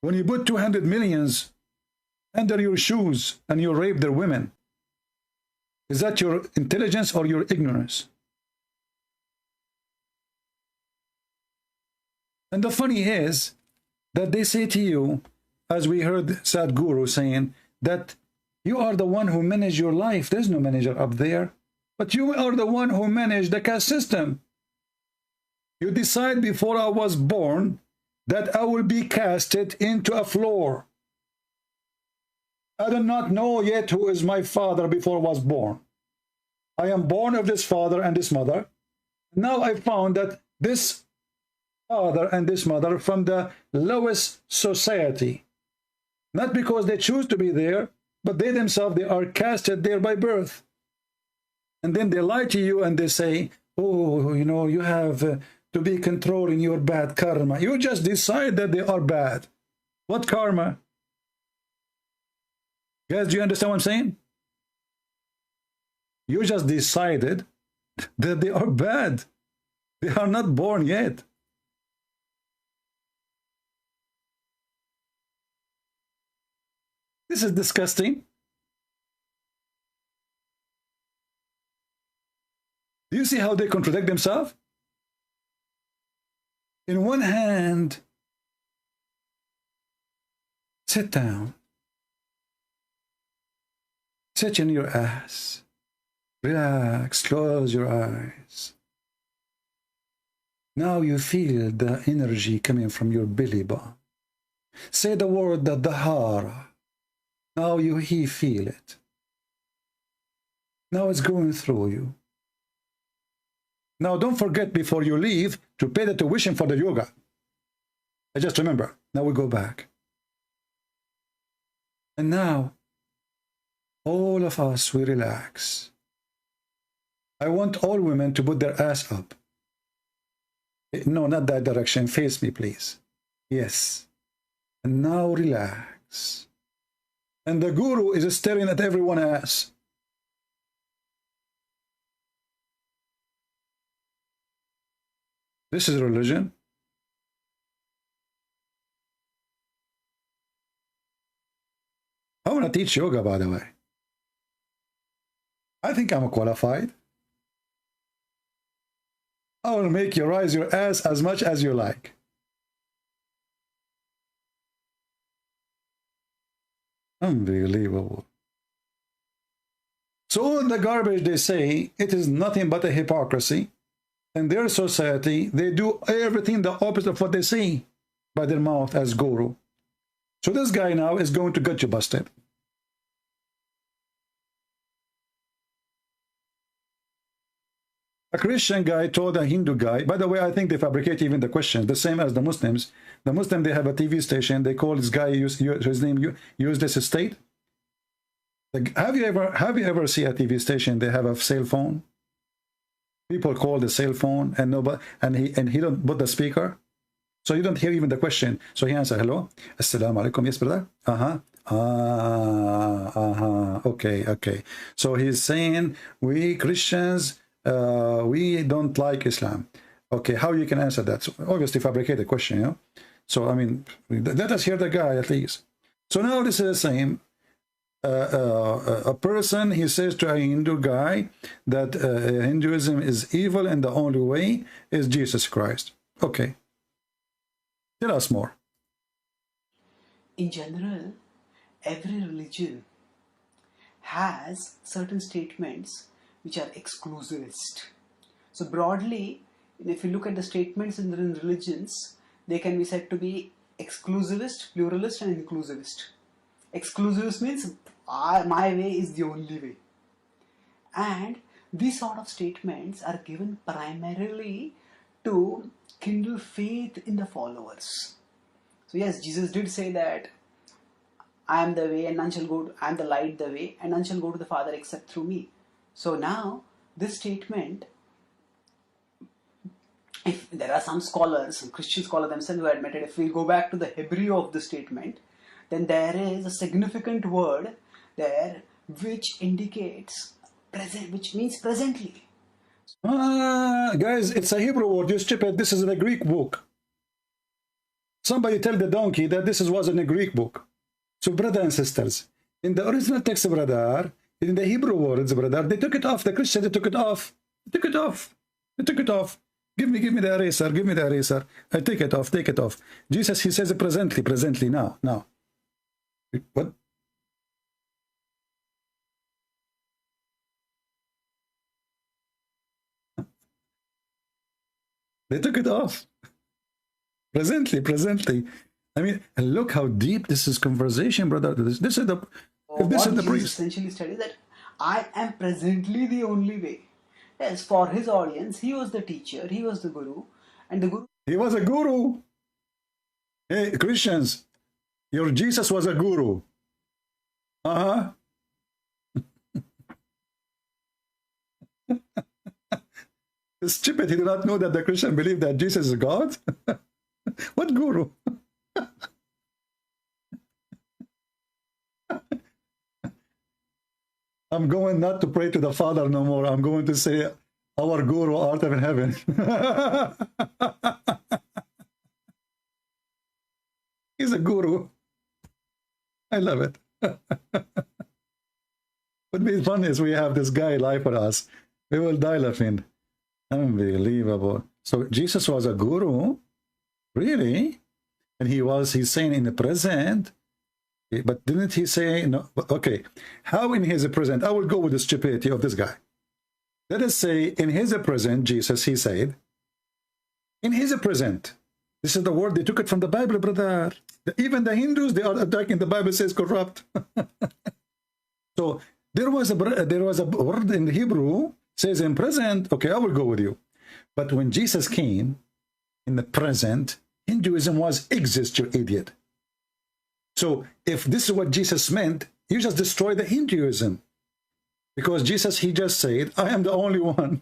When you put 200 millions under your shoes and you rape their women, is that your intelligence or your ignorance? And the funny is that they say to you, as we heard Sadhguru saying, that you are the one who manage your life. There's no manager up there. But you are the one who managed the caste system. You decide before I was born that I will be casted into a floor. I do not know yet who is my father before I was born. I am born of this father and this mother. Now I found that this father and this mother from the lowest society. Not because they choose to be there, but they themselves, they are casted there by birth. And then they lie to you and they say, oh, you know, you have to be controlling your bad karma. You just decide that they are bad. What karma? Guys, do you understand what I'm saying? You just decided that they are bad. They are not born yet. This is disgusting. Do you see how they contradict themselves? In one hand, sit down. Sit in your ass. Relax, close your eyes. Now you feel the energy coming from your belly button. Say the word the Dahara. Now you feel it. Now it's going through you. Now don't forget before you leave to pay the tuition for the yoga. I just remember. Now we go back. And now, all of us, we relax. I want all women to put their ass up. No, not that direction. Face me, please. Yes. And now relax. And the guru is staring at everyone's ass. This is religion. I want to teach yoga, by the way. I think I'm qualified. I will make you rise your ass as much as you like. Unbelievable. So in the garbage they say it is nothing but a hypocrisy. In their society, they do everything the opposite of what they say by their mouth as guru. So this guy now is going to get you busted. A Christian guy told a Hindu guy, by the way, I think they fabricate even the questions, the same as the Muslims. The Muslim, they have a TV station, they call this guy, his name, Useless Estate. Have you ever seen a TV station, they have a cell phone? People call the cell phone and nobody, and he don't put the speaker. So you don't hear even the question. So he answers, hello, assalamu alaikum, yes brother, okay. So he's saying, we Christians, we don't like Islam. Okay, how you can answer that? So obviously fabricate the question, you know. So I mean, let us hear the guy at least. So now this is the same. A person, he says to a Hindu guy that Hinduism is evil and the only way is Jesus Christ. Okay, tell us more. In general, every religion has certain statements which are exclusivist. So broadly, if you look at the statements in religions, they can be said to be exclusivist, pluralist, and inclusivist. Exclusivist means my way is the only way. And these sort of statements are given primarily to kindle faith in the followers. So yes, Jesus did say that I am the way and none shall go, I am the light, the way, and none shall go to the Father except through me. So now, this statement, if there are some scholars, some Christian scholars themselves who admitted, if we go back to the Hebrew of the statement, then there is a significant word there which indicates present, which means presently. Guys, it's a Hebrew word, you stupid. This is in a Greek book. Somebody tell the donkey that this was in a Greek book. So brothers and sisters, in the original text, brother, in the Hebrew words, brother, they took it off. The Christians, they took it off. They took it off. They took it off. Give me the eraser. Give me the eraser. I take it off. Take it off. Jesus, he says presently, now. What? They took it off. Presently. I mean, look how deep this is conversation, brother. This is the... If this is the priest, essentially studies that I am presently the only way. Yes, for his audience, he was the teacher, he was the guru, and the guru. He was a guru. Hey, Christians, your Jesus was a guru. Stupid, he did not know that the Christian believed that Jesus is God. What guru? I'm going not to pray to the Father no more. I'm going to say, our Guru art of in heaven. He's a guru. I love it. What be fun is we have this guy live with us. We will die laughing. Unbelievable. So Jesus was a guru? Really? And he's saying in the present. But didn't he say, no? Okay, how in his present? I will go with the stupidity of this guy. Let us say in his present, Jesus, he said, in his present. This is the word, they took it from the Bible, brother. Even the Hindus, they are attacking the Bible, says corrupt. So there was a word in Hebrew, says in present, okay, I will go with you. But when Jesus came, in the present, Hinduism was exist, you idiot. So if this is what Jesus meant, you just destroy the Hinduism. Because Jesus, he just said, I am the only one.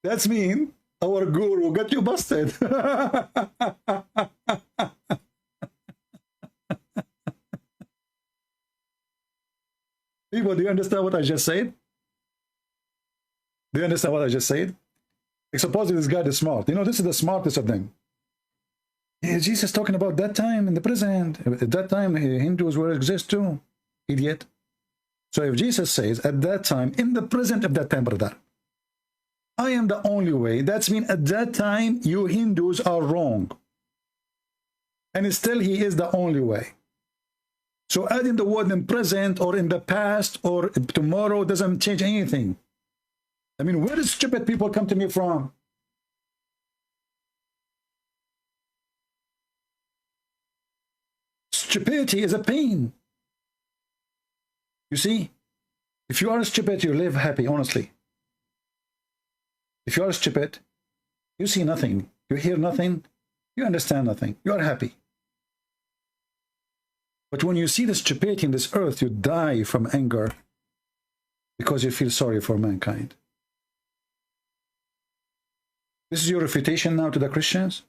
That's mean our guru got you busted. People, do you understand what I just said? Do you understand what I just said? Supposedly this guy is smart. You know, this is the smartest of them. Yeah, Jesus talking about that time in the present. At that time, Hindus will exist too. Idiot. So if Jesus says, at that time, in the present of that time, brother, I am the only way, that's mean at that time, you Hindus are wrong. And still he is the only way. So adding the word in present or in the past or tomorrow doesn't change anything. I mean, where does stupid people come to me from? Stupidity is a pain. You see, if you are stupid, you live happy, honestly. If you are stupid, you see nothing, you hear nothing, you understand nothing, you are happy. But when you see the stupidity in this earth, you die from anger because you feel sorry for mankind. This is your refutation now to the Christians?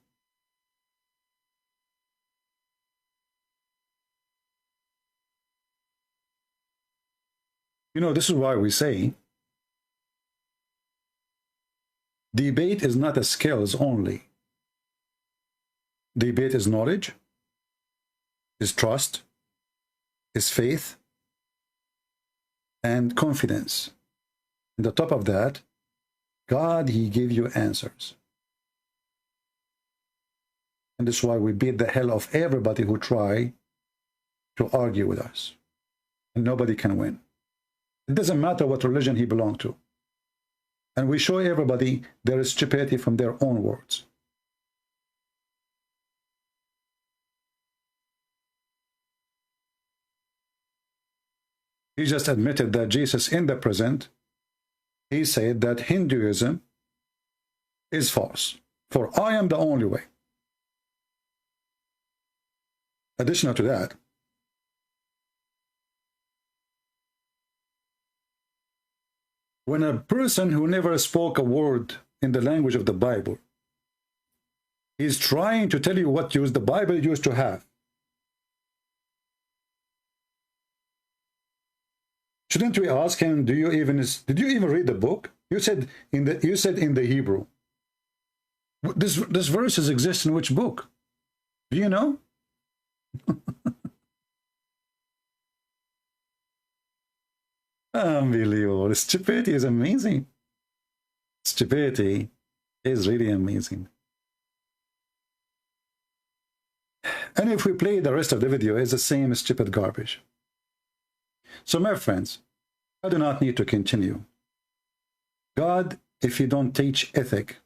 You know, this is why we say debate is not a skills only. Debate is knowledge, is trust, is faith, and confidence. And on top of that, God, he gave you answers. And this is why we beat the hell of everybody who try to argue with us. And nobody can win. It doesn't matter what religion he belonged to. And we show everybody there is stupidity from their own words. He just admitted that Jesus in the present, he said that Hinduism is false. For I am the only way. Additional to that, when a person who never spoke a word in the language of the Bible is trying to tell you what use the Bible used to have, shouldn't we ask him, did you even read the book? You said in the Hebrew. This verses exist in which book? Do you know? Unbelievable. Stupidity is amazing. Stupidity is really amazing. And if we play the rest of the video, it's the same stupid garbage. So my friends, I do not need to continue. God, if you don't teach ethic,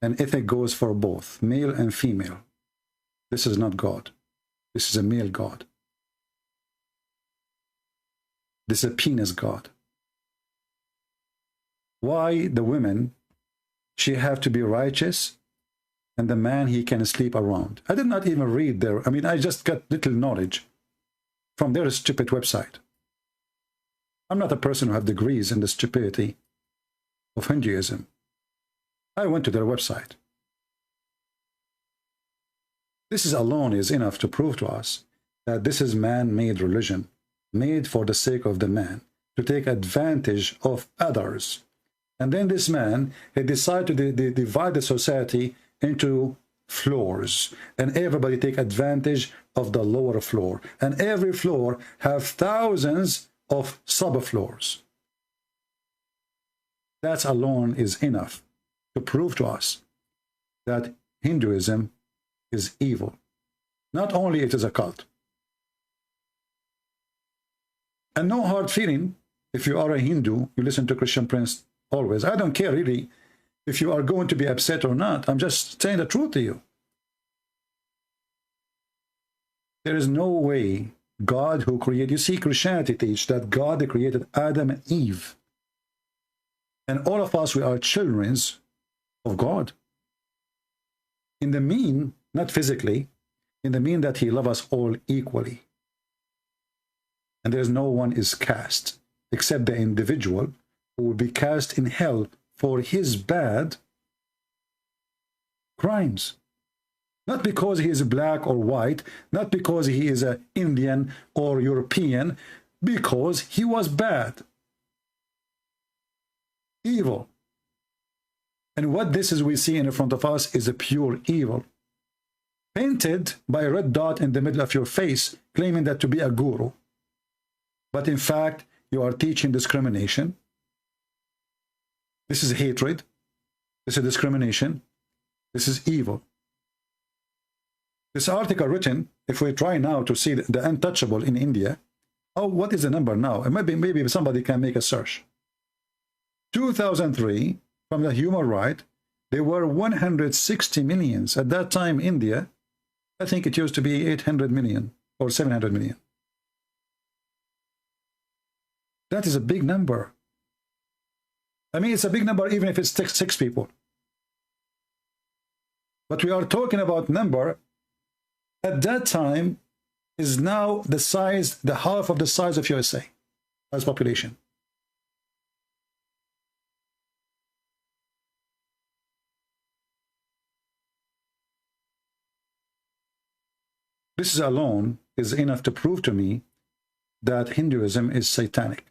and ethic goes for both, male and female, this is not God. This is a male God. This is a penis God. Why the women, she have to be righteous, and the man, he can sleep around? I did not even read their, I mean, I just got little knowledge from their stupid website. I'm not a person who have degrees in the stupidity of Hinduism. I went to their website. This is alone is enough to prove to us that this is man-made religion, made for the sake of the man, to take advantage of others. And then this man, he decided to divide the society into floors, and everybody take advantage of the lower floor, and every floor have thousands of subfloors. That alone is enough to prove to us that Hinduism is evil. Not only it is a cult. And no hard feeling if you are a Hindu, you listen to Christian Prince always. I don't care really if you are going to be upset or not. I'm just saying the truth to you. There is no way God who created, you see, Christianity teach that God created Adam and Eve. And all of us, we are children of God. In the mean, not physically, in the mean that he loves us all equally. And there's no one is cast except the individual who will be cast in hell for his bad crimes. Not because he is black or white, not because he is an Indian or European, because he was bad, evil. And what this is we see in front of us is a pure evil, painted by a red dot in the middle of your face, claiming that to be a guru. But in fact, you are teaching discrimination. This is hatred. This is discrimination. This is evil. This article written, if we try now to see the untouchable in India, oh, what is the number now? And maybe somebody can make a search. 2003, from the human right, there were 160 millions. At that time, India, I think it used to be 800 million or 700 million. That is a big number. I mean, it's a big number even if it's six people. But we are talking about number at that time is now the size, the half of the size of USA as population. This alone is enough to prove to me that Hinduism is satanic.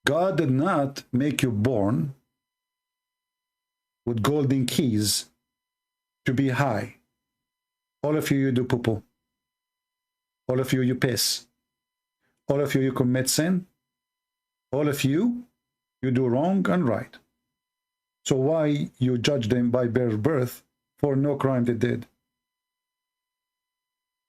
God did not make you born with golden keys to be high. All of you, you do poo-poo. All of you, you piss. All of you, you commit sin. All of you, you do wrong and right. So why you judge them by their birth for no crime they did?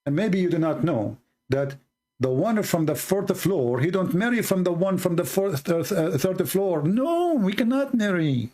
And maybe you do not know that the one from the fourth floor, he don't marry from the one from the third floor. No, we cannot marry.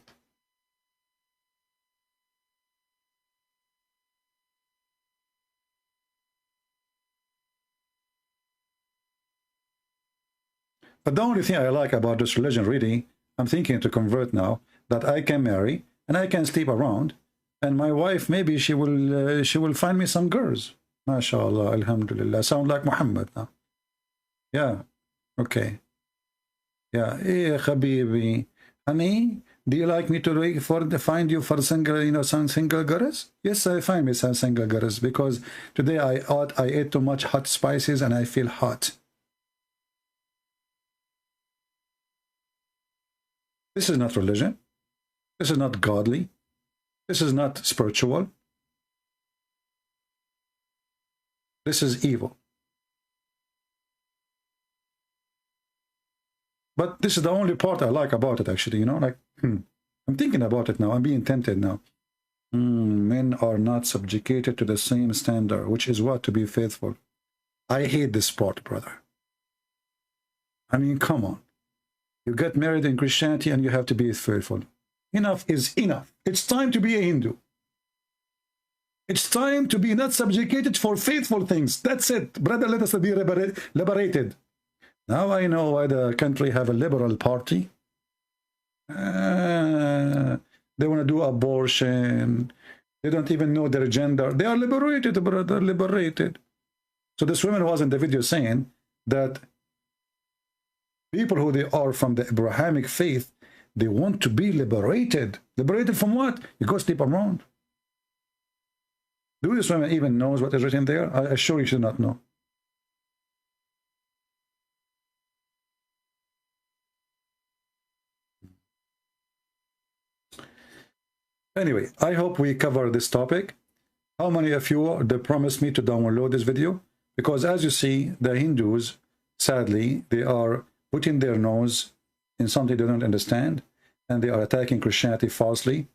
But the only thing I like about this religion, really, I'm thinking to convert now, that I can marry and I can sleep around, and my wife, maybe she will find me some girls. MashaAllah, alhamdulillah. Sound like Mohammed now. Yeah, okay. Yeah, Habibi. Honey, do you like me to find you for single, some single girls? Yes, I find me some single girls because today I ate too much hot spices and I feel hot. This is not religion. This is not godly. This is not spiritual. This is evil. But this is the only part I like about it, actually, I'm thinking about it now. I'm being tempted now. Men are not subjugated to the same standard, which is what? To be faithful. I hate this part, brother. I mean, come on. You get married in Christianity and you have to be faithful. Enough is enough. It's time to be a Hindu. It's time to be not subjugated for faithful things. That's it. Brother, let us be liberated. Now I know why the country have a liberal party. They want to do abortion. They don't even know their gender. They are liberated, brother, liberated. So this woman was in the video saying that people who they are from the Abrahamic faith, they want to be liberated. Liberated from what? You go sleep around. Do this woman even knows what is written there? I assure you she does not know. Anyway, I hope we cover this topic. How many of you they promised me to download this video? Because as you see, the Hindus, sadly, they are putting their nose in something they don't understand, and they are attacking Christianity falsely,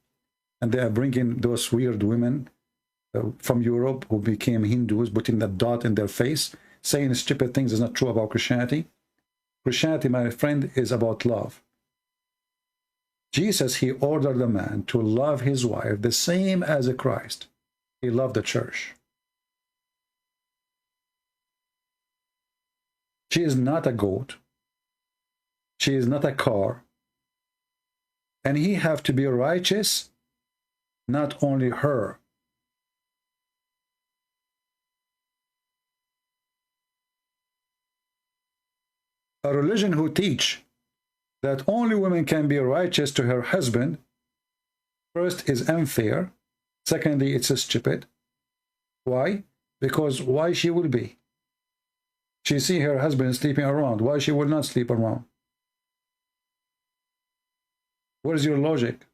and they are bringing those weird women from Europe who became Hindus, putting that dot in their face, saying stupid things is not true about Christianity. Christianity, my friend, is about love. Jesus, he ordered a man to love his wife the same as a Christ. He loved the church. She is not a goat. She is not a car. And he have to be righteous not only her. A religion who teach that only women can be righteous to her husband, first, is unfair. Secondly, it's stupid. Why? Because why she will be? She see her husband sleeping around. Why she will not sleep around? Where's your logic?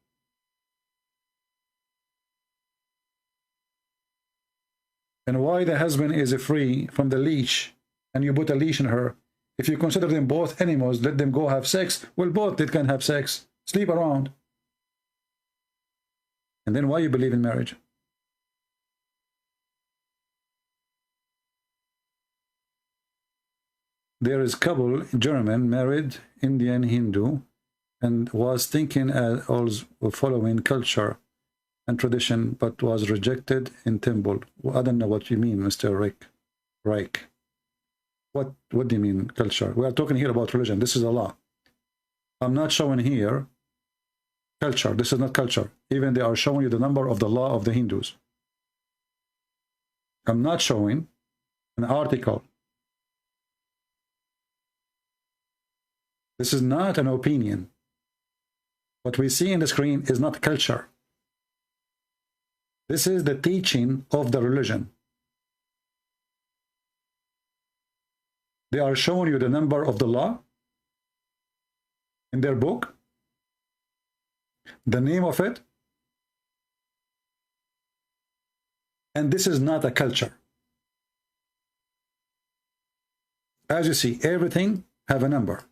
And why the husband is free from the leash and you put a leash on her? If you consider them both animals, let them go have sex. Well, both they can have sex, sleep around. And then why you believe in marriage? There is couple, German, married Indian Hindu, and was thinking also following culture and tradition, but was rejected in temple. I don't know what you mean, Mr. Reich. What do you mean, culture? We are talking here about religion. This is Allah. I'm not showing here culture. This is not culture. Even they are showing you the number of the law of the Hindus. I'm not showing an article. This is not an opinion. What we see in the screen is not culture. This is the teaching of the religion. They are showing you the number of the law in their book, the name of it, and this is not a culture. As you see, everything have a number.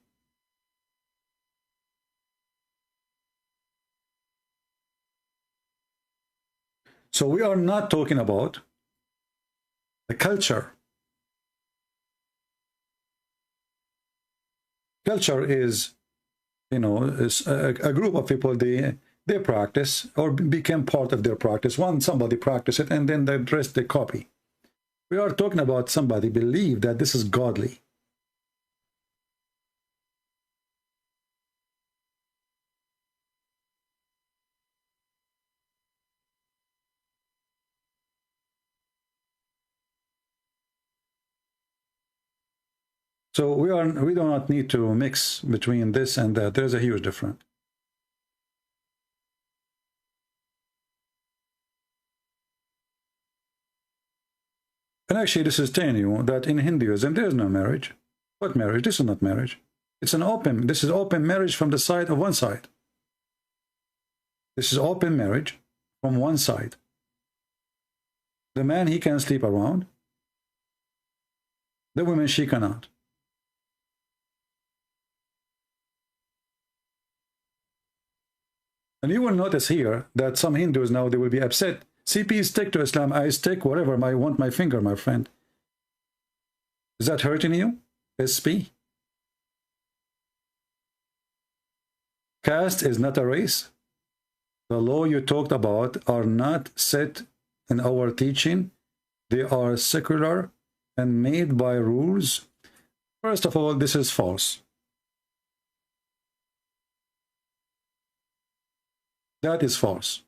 So we are not talking about the culture. Culture is, you know, is a group of people, they practice or become part of their practice. Somebody practice it and then the rest they copy. We are talking about somebody believe that this is godly. So we do not need to mix between this and that. There's a huge difference. And actually, this is telling you that in Hinduism there is no marriage. What marriage? This is not marriage. It's an open. This is open marriage from the side of one side. This is open marriage from one side. The man, he can sleep around. The woman, she cannot. And you will notice here that some Hindus now, they will be upset. CP stick to Islam, I stick whatever I want my finger, my friend. Is that hurting you? SP? Caste is not a race. The law you talked about are not set in our teaching. They are secular and made by rules. First of all, this is false. That is false.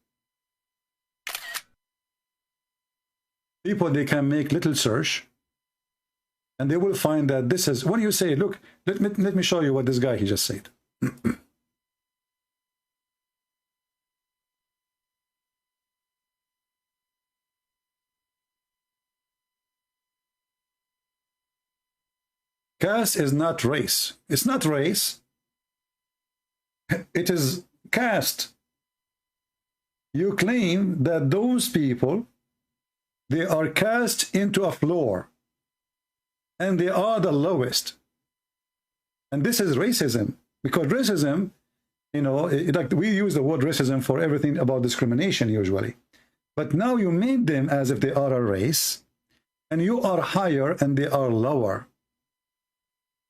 People, they can make little search and they will find that this is, when you say, look, let me show you what this guy, he just said. Caste is not race. It's not race. It is caste. You claim that those people, they are cast into a floor and they are the lowest. And this is racism, because racism, you know, like we use the word racism for everything about discrimination usually. But now you made them as if they are a race and you are higher and they are lower.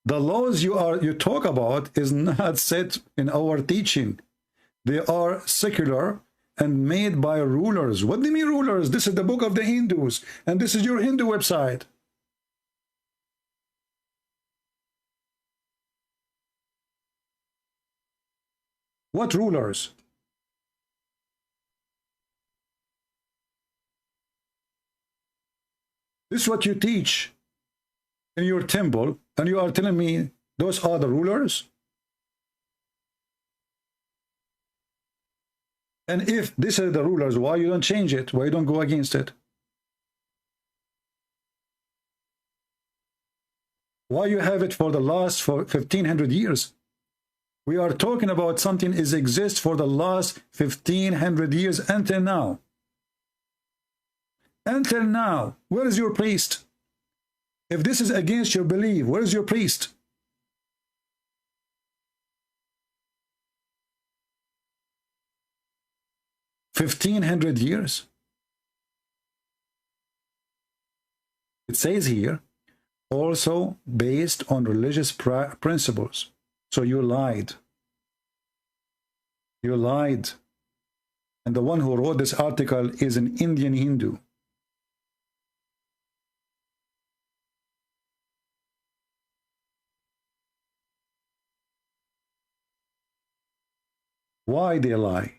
The laws you talk about is not set in our teaching. They are secular and made by rulers. What do you mean rulers? This is the book of the Hindus, and this is your Hindu website. What rulers? This is what you teach in your temple, and you are telling me those are the rulers? And if this is the rulers, why you don't change it? Why you don't go against it? Why you have it for the last 1500 years? We are talking about something is exists for the last 1500 years until now. Until now, where is your priest? If this is against your belief, where is your priest? $1,500 It says here, also based on religious principles. So you lied. You lied. And the one who wrote this article is an Indian Hindu. Why they lie?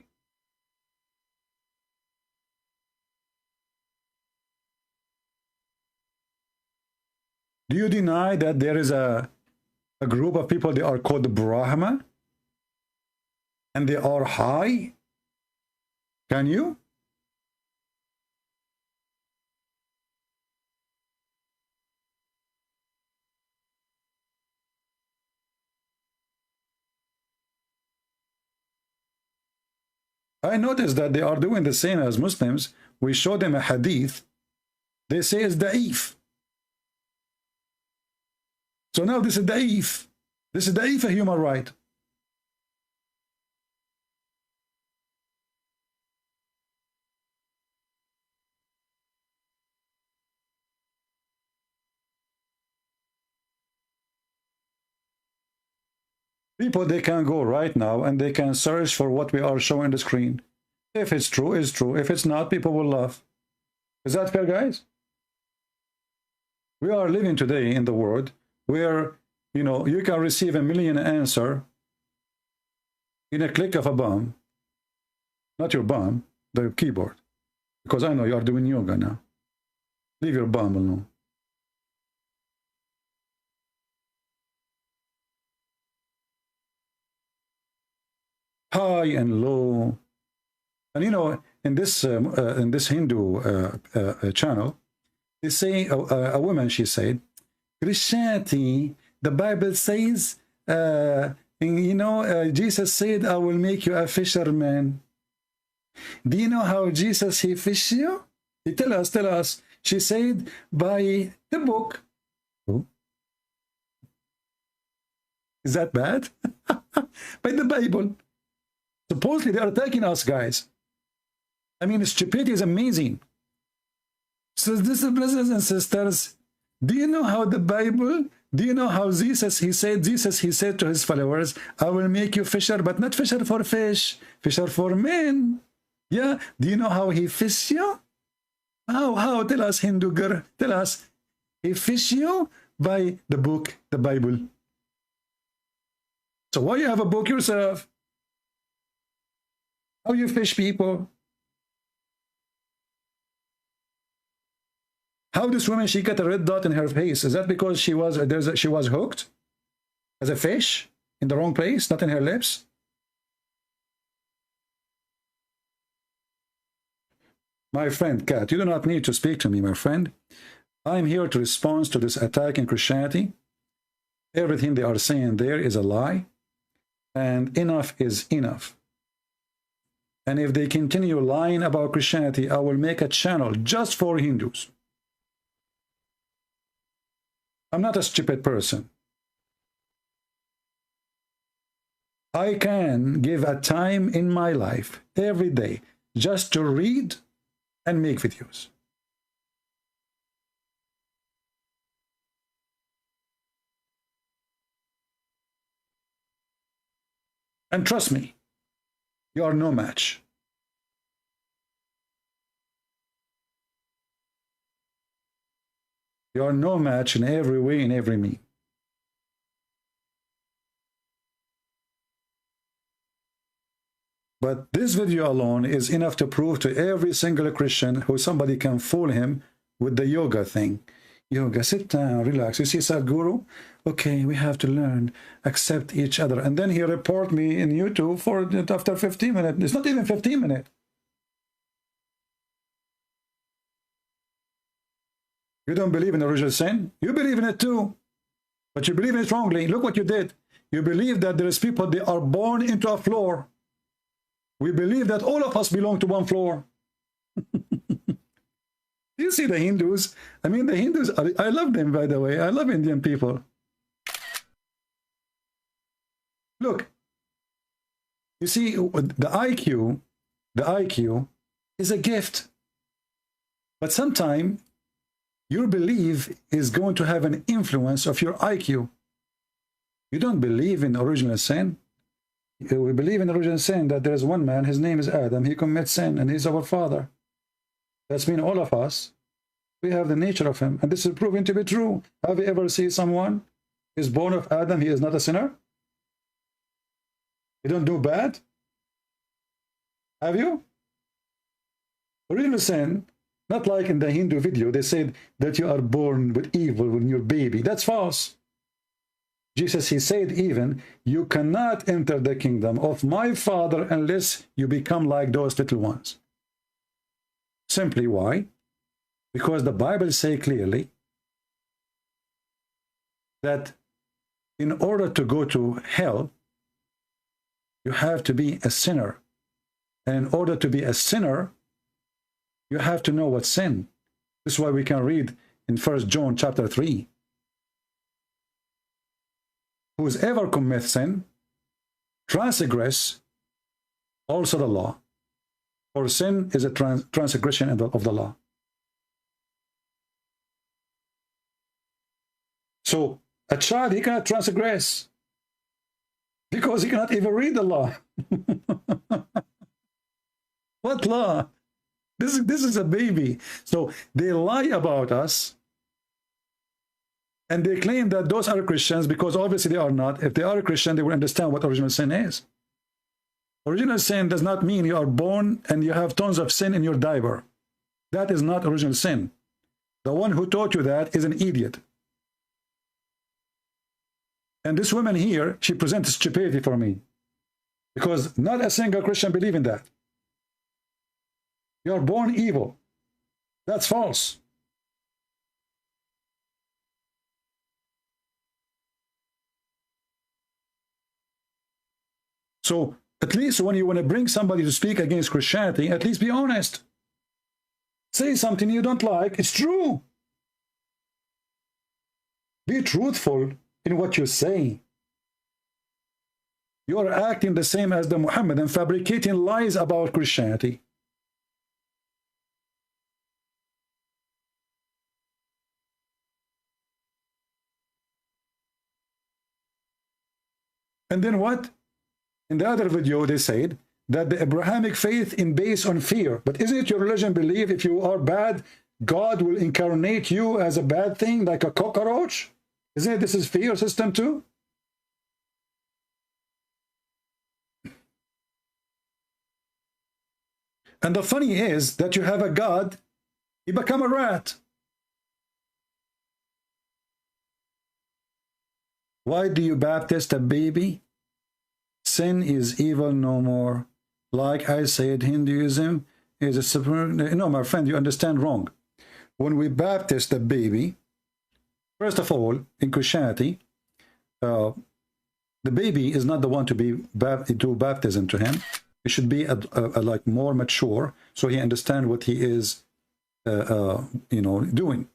Do you deny that there is a group of people, they are called Brahma, and they are high? Can you? I noticed that they are doing the same as Muslims. We show them a hadith. They say it's da'if. So now this is da'if. This is da'if a human right. People, they can go right now and they can search for what we are showing on the screen. If it's true, it's true. If it's not, people will laugh. Is that fair, guys? We are living today in the world where, you know, you can receive 1 million answer in a click of a bomb. Not your bomb, the keyboard. Because I know you are doing yoga now. Leave your bomb alone. High and low. And you know, in this Hindu channel, they say a woman, she said, Christianity, the Bible says, you know, Jesus said, I will make you a fisherman. Do you know how Jesus, he fished you? He tell us. She said, by the book. Oh. Is that bad? By the Bible. Supposedly, they are attacking us, guys. I mean, stupidity is amazing. So, this is, brothers and sisters, do you know how the Bible, do you know how Jesus, he said to his followers, I will make you fisher, but not fisher for fish, fisher for men. Yeah, do you know how he fished you? How? Tell us, Hindu girl, tell us. He fished you by the book, the Bible. So why you have a book yourself? How you fish people? How this woman, she got a red dot in her face? Is that because she was hooked as a fish in the wrong place, not in her lips? My friend Kat, you do not need to speak to me, my friend. I'm here to respond to this attack in Christianity. Everything they are saying there is a lie, and enough is enough. And if they continue lying about Christianity, I will make a channel just for Hindus. I'm not a stupid person. I can give a time in my life every day just to read and make videos. And trust me, you are no match. You are no match in every way, in every mean. But this video alone is enough to prove to every single Christian who somebody can fool him with the yoga thing. Yoga, sit down, relax. You see Sadhguru? Okay, we have to learn, accept each other. And then he report me in YouTube for after 15 minutes. It's not even 15 minutes. You don't believe in original sin? You believe in it too. But you believe in it wrongly. Look what you did. You believe that there is people, they are born into a floor. We believe that all of us belong to one floor. You see the Hindus? I mean, the Hindus, I love them, by the way. I love Indian people. Look, you see, the IQ is a gift. But sometimes your belief is going to have an influence of your IQ. You don't believe in original sin. We believe in original sin, that there is one man, his name is Adam, he commits sin, and he's our father. That's mean all of us, we have the nature of him, and this is proven to be true. Have you ever seen someone is born of Adam, he is not a sinner? He don't do bad? Have you? Original sin, not like in the Hindu video, they said that you are born with evil when you're baby. That's false. Jesus, he said even, you cannot enter the kingdom of my Father unless you become like those little ones. Simply why? Because the Bible says clearly that in order to go to hell, you have to be a sinner. And in order to be a sinner, you have to know what's sin. This is why we can read in 1 John chapter 3. Whosoever commits sin, transgress also the law. For sin is a transgression of the law. So a child, he cannot transgress because he cannot even read the law. What law? This is a baby. So they lie about us, and they claim that those are Christians, because obviously they are not. If they are a Christian, they will understand what original sin is. Original sin does not mean you are born and you have tons of sin in your diaper. That is not original sin. The one who taught you that is an idiot. And this woman here, she presents stupidity for me, because not a single Christian believes in that. You are born evil. That's false. So at least when you want to bring somebody to speak against Christianity, at least be honest. Say something you don't like. It's true. Be truthful in what you say. You are acting the same as the Muhammad and fabricating lies about Christianity. And then what? In the other video, they said that the Abrahamic faith is based on fear. But isn't it your religion believe if you are bad, God will incarnate you as a bad thing, like a cockroach? Isn't it this is fear system too? And the funny is that you have a God, he become a rat. Why do you baptize a baby? Sin is evil no more. Like I said, Hinduism is a super... No, my friend, you understand wrong. When we baptize the baby, first of all, in Christianity, the baby is not the one to do baptism to him. He should be like more mature, so he understands what he is, doing.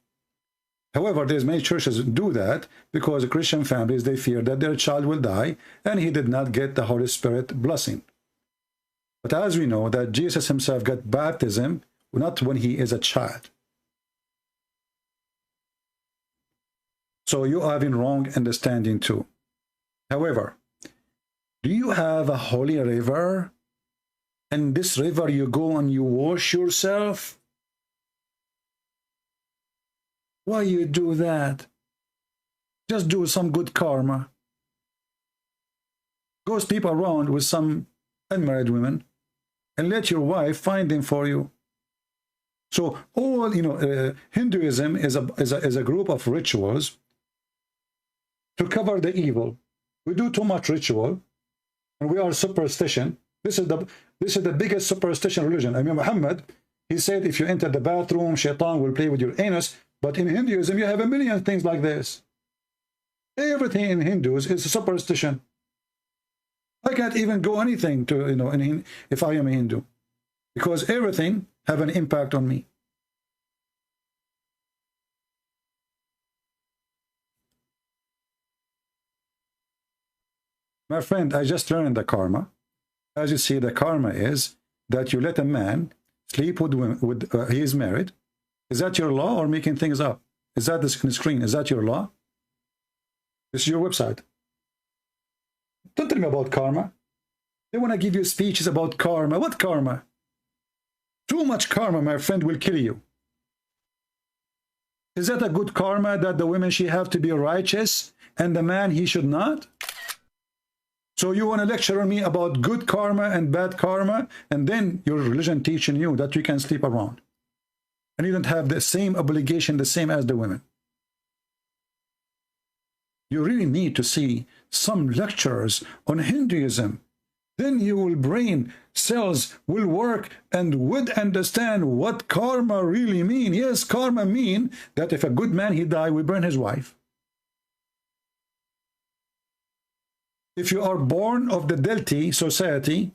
However, there's many churches do that because Christian families, they fear that their child will die and he did not get the Holy Spirit blessing. But as we know that Jesus himself got baptism not when he is a child. So you are having wrong understanding too. However, do you have a holy river? And this river you go and you wash yourself? Why you do that? Just do some good karma. Go sleep around with some unmarried women and let your wife find them for you. So all, Hinduism is a group of rituals to cover the evil. We do too much ritual, and we are superstition. This is the biggest superstition religion. I mean, Mohammed, he said if you enter the bathroom, shaitan will play with your anus. But in Hinduism, you have a million things like this. Everything in Hindus is a superstition. I can't even go anything to, if I am a Hindu, because everything have an impact on me. My friend, I just learned the karma. As you see, the karma is that you let a man sleep with women, he is married. Is that your law or making things up? Is that this on the screen? Is that your law? This is your website. Don't tell me about karma. They want to give you speeches about karma. What karma? Too much karma, my friend, will kill you. Is that a good karma that the women she have to be righteous and the man he should not? So you want to lecture on me about good karma and bad karma, and then your religion teaching you that you can sleep around. And you don't have the same obligation, the same as the women. You really need to see some lectures on Hinduism. Then your brain cells will work and would understand what karma really mean. Yes, karma mean that if a good man he die, we burn his wife. If you are born of the Delti society,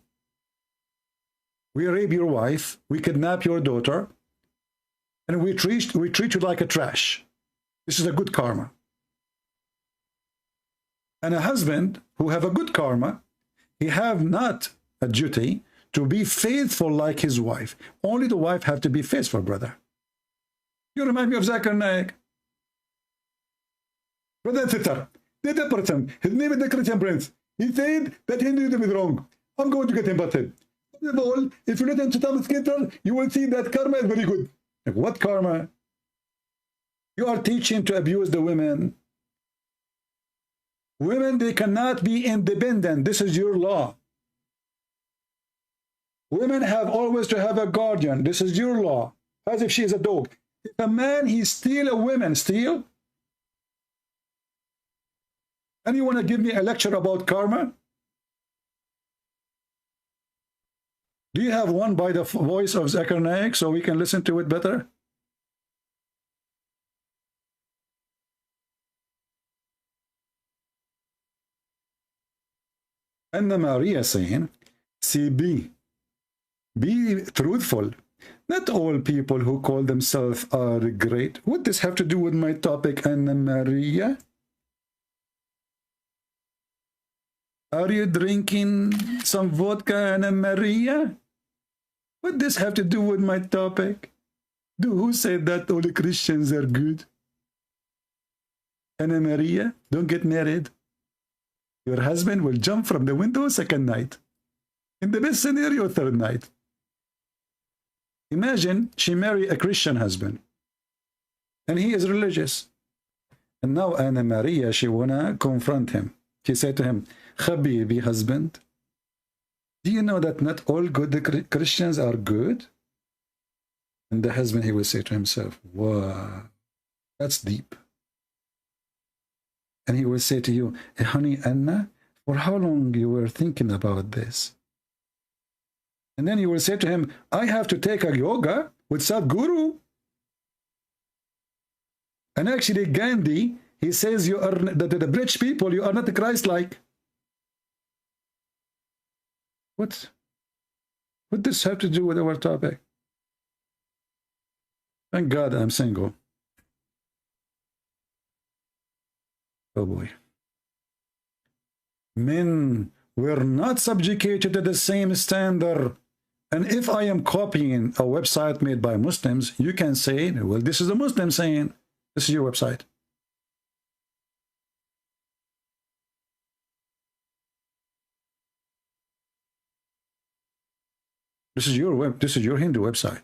we rape your wife, we kidnap your daughter, and we treat you like a trash. This is a good karma. And a husband who have a good karma, he have not a duty to be faithful like his wife. Only the wife have to be faithful, brother. You remind me of Zakir Naik. Brother and sister, they deported him. His name is the Christian Prince. He said that Hinduism is wrong. I'm going to get him busted. First of all, if you let him to Thomas Skinner, you will see that karma is very good. Like, what karma? You are teaching to abuse the women. Women, they cannot be independent. This is your law. Women have always to have a guardian. This is your law. As if she is a dog. If a man, he steal a woman, steal? And you want to give me a lecture about karma? Do you have one by the voice of Zakir Naik so we can listen to it better? And Maria saying, see, be truthful. Not all people who call themselves are great. What does have to do with my topic, Anna Maria? Are you drinking some vodka, Anna Maria? What does have to do with my topic? Who said that all the Christians are good? Anna Maria, don't get married. Your husband will jump from the window second night. In the best scenario, third night. Imagine she married a Christian husband. And he is religious. And now Anna Maria, she wanna confront him. She said to him, Habibi, husband, do you know that not all good Christians are good? And the husband, he will say to himself, wow, that's deep. And he will say to you, honey, Anna, for how long you were thinking about this? And then you will say to him, I have to take a yoga with Sadhguru. And actually, Gandhi, he says you are the British people, you are not Christ-like. What does this have to do with our topic? Thank God I'm single. Oh boy. Men were not subjugated to the same standard. And if I am copying a website made by Muslims, you can say, well, this is a Muslim saying, this is your website. This is your Hindu website.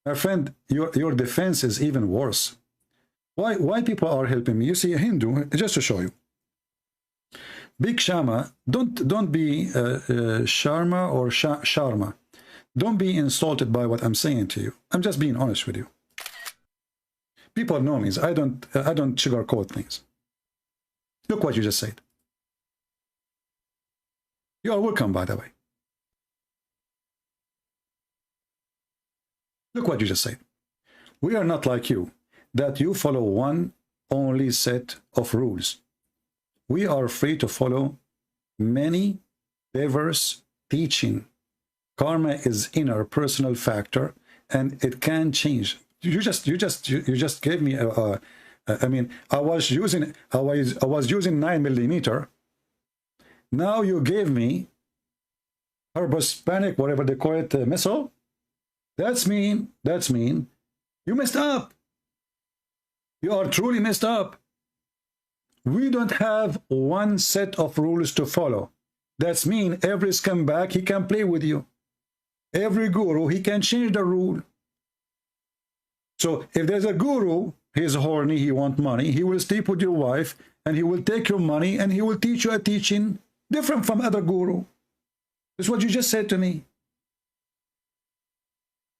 My friend, your defense is even worse. Why people are helping me? You see, a Hindu, just to show you. Big Shama, don't be Sharma or Sharma. Don't be insulted by what I'm saying to you. I'm just being honest with you. People know me. I don't sugarcoat things. Look what you just said. You are welcome, by the way. Look what you just said. We are not like you, that you follow one only set of rules. We are free to follow many diverse teaching. Karma is inner personal factor, and it can change. You just gave me I mean, I was using 9mm. Now you gave me Hispanic, whatever they call it, missile. That's mean. You messed up. You are truly messed up. We don't have one set of rules to follow. That's mean every scumbag, he can play with you. Every guru, he can change the rule. So if there's a guru, he's horny, he wants money, he will sleep with your wife, and he will take your money, and he will teach you a teaching different from other guru. That's what you just said to me.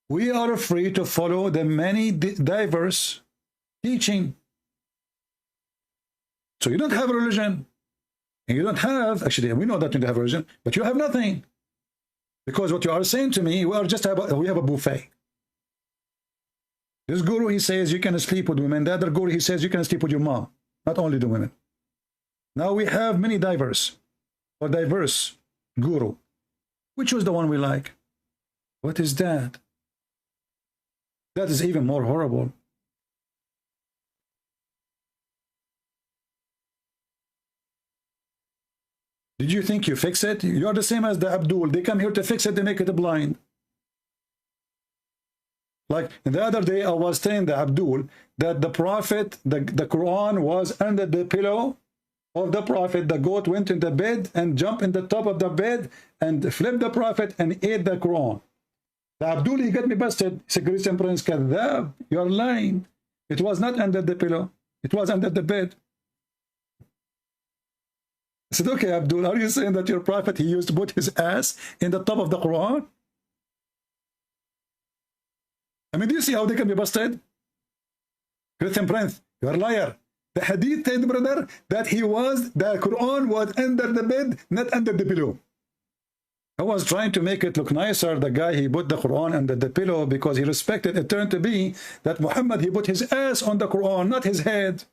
We are free to follow the many diverse teaching. So you don't have a religion. And you don't have, actually, we know that you don't have a religion, but you have nothing. Because what you are saying to me, we have a buffet. This guru, he says you can sleep with women. The other guru, he says you can sleep with your mom. Not only the women. Now we have many diverse guru. Which was the one we like? What is that? That is even more horrible. Did you think you fix it? You are the same as the Abdul. They come here to fix it, they make it blind. Like the other day, I was telling the Abdul that the Prophet, the Quran was under the pillow of the Prophet. The goat went in the bed and jumped in the top of the bed and flipped the Prophet and ate the Quran. The Abdul, he got me busted. He said, Christian Prince, Kadhab, you're lying. It was not under the pillow. It was under the bed. I said, okay, Abdul, are you saying that your prophet, he used to put his ass in the top of the Quran? I mean, do you see how they can be busted? Christian Prince, you're a liar. The hadith said, brother, that the Quran was under the bed, not under the pillow. I was trying to make it look nicer. The guy, he put the Quran under the pillow because he respected. It turned to be that Muhammad, he put his ass on the Quran, not his head.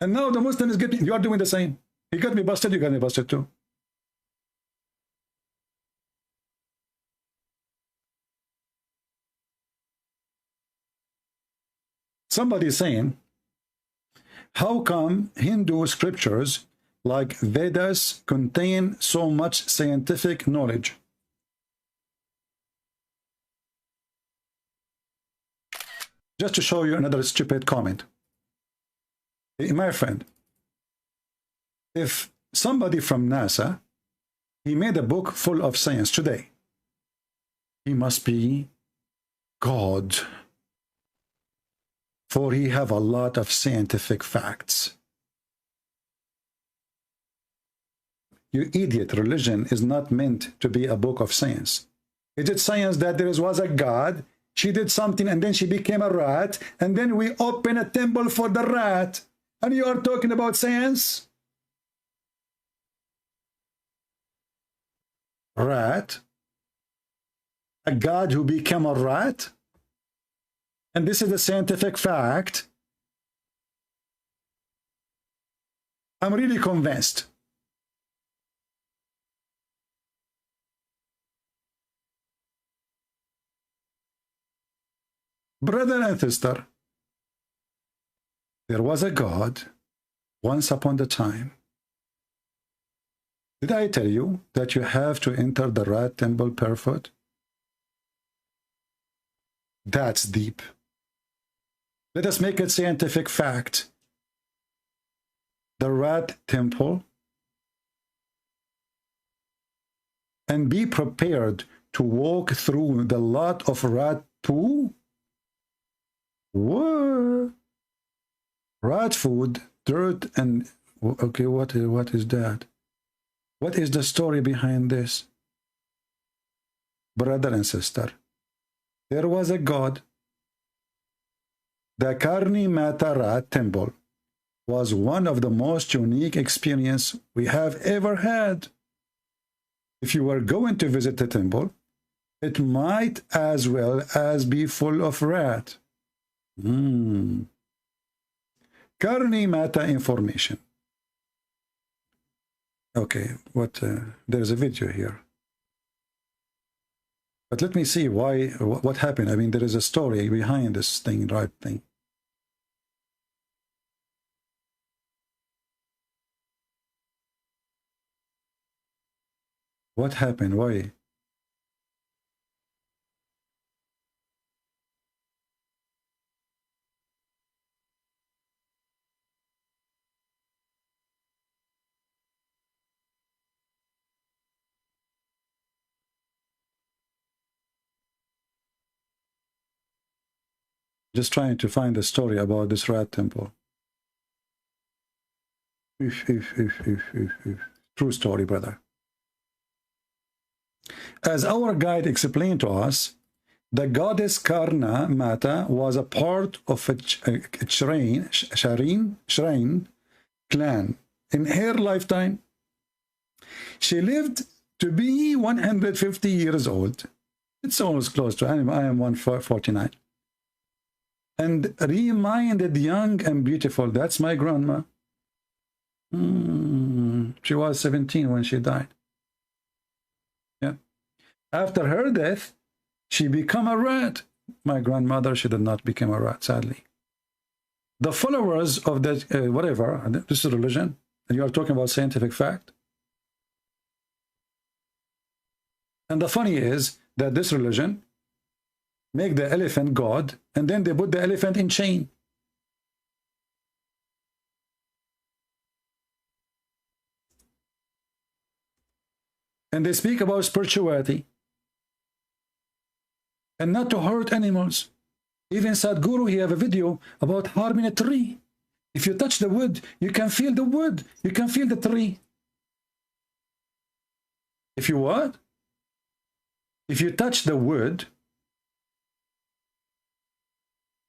And now the Muslim is getting, you are doing the same. He got me busted, you got me busted too. Somebody is saying, how come Hindu scriptures like Vedas contain so much scientific knowledge? Just to show you another stupid comment. My friend, if somebody from NASA, he made a book full of science today, he must be God, for he have a lot of scientific facts. You idiot, religion is not meant to be a book of science. Is it science that there was a God, she did something and then she became a rat, and then we open a temple for the rat? And you are talking about science? Rat? A God who became a rat? And this is a scientific fact? I'm really convinced. Brother and sister, there was a God once upon a time. Did I tell you that you have to enter the rat temple barefoot? That's deep. Let us make it scientific fact. The rat temple, and be prepared to walk through the lot of rat poo. What? Rat food, dirt, and Okay, what is that? What is the story behind this? Brother and sister, there was a god. The Karni Matarat temple was one of the most unique experience we have ever had. If you were going to visit the temple, it might as well as be full of rat. Karni Mata information. Okay, there's a video here. But let me see what happened. I mean, there is a story behind this thing, right thing. What happened? Why? Just trying to find a story about this rat temple. True story, brother. As our guide explained to us, the goddess Karna Mata was a part of a shrine clan. In her lifetime, she lived to be 150 years old. It's almost close to, I am 149. And reminded young and beautiful. That's my grandma. She was 17 when she died. Yeah. After her death, she became a rat. My grandmother, she did not become a rat, sadly. The followers of that, whatever, this is religion, and you are talking about scientific fact. And the funny is that this religion make the elephant god, and then they put the elephant in chain. And they speak about spirituality and not to hurt animals. Even Sadhguru, he have a video about harming a tree. If you touch the wood, you can feel the wood. You can feel the tree. If you what? If you touch the wood,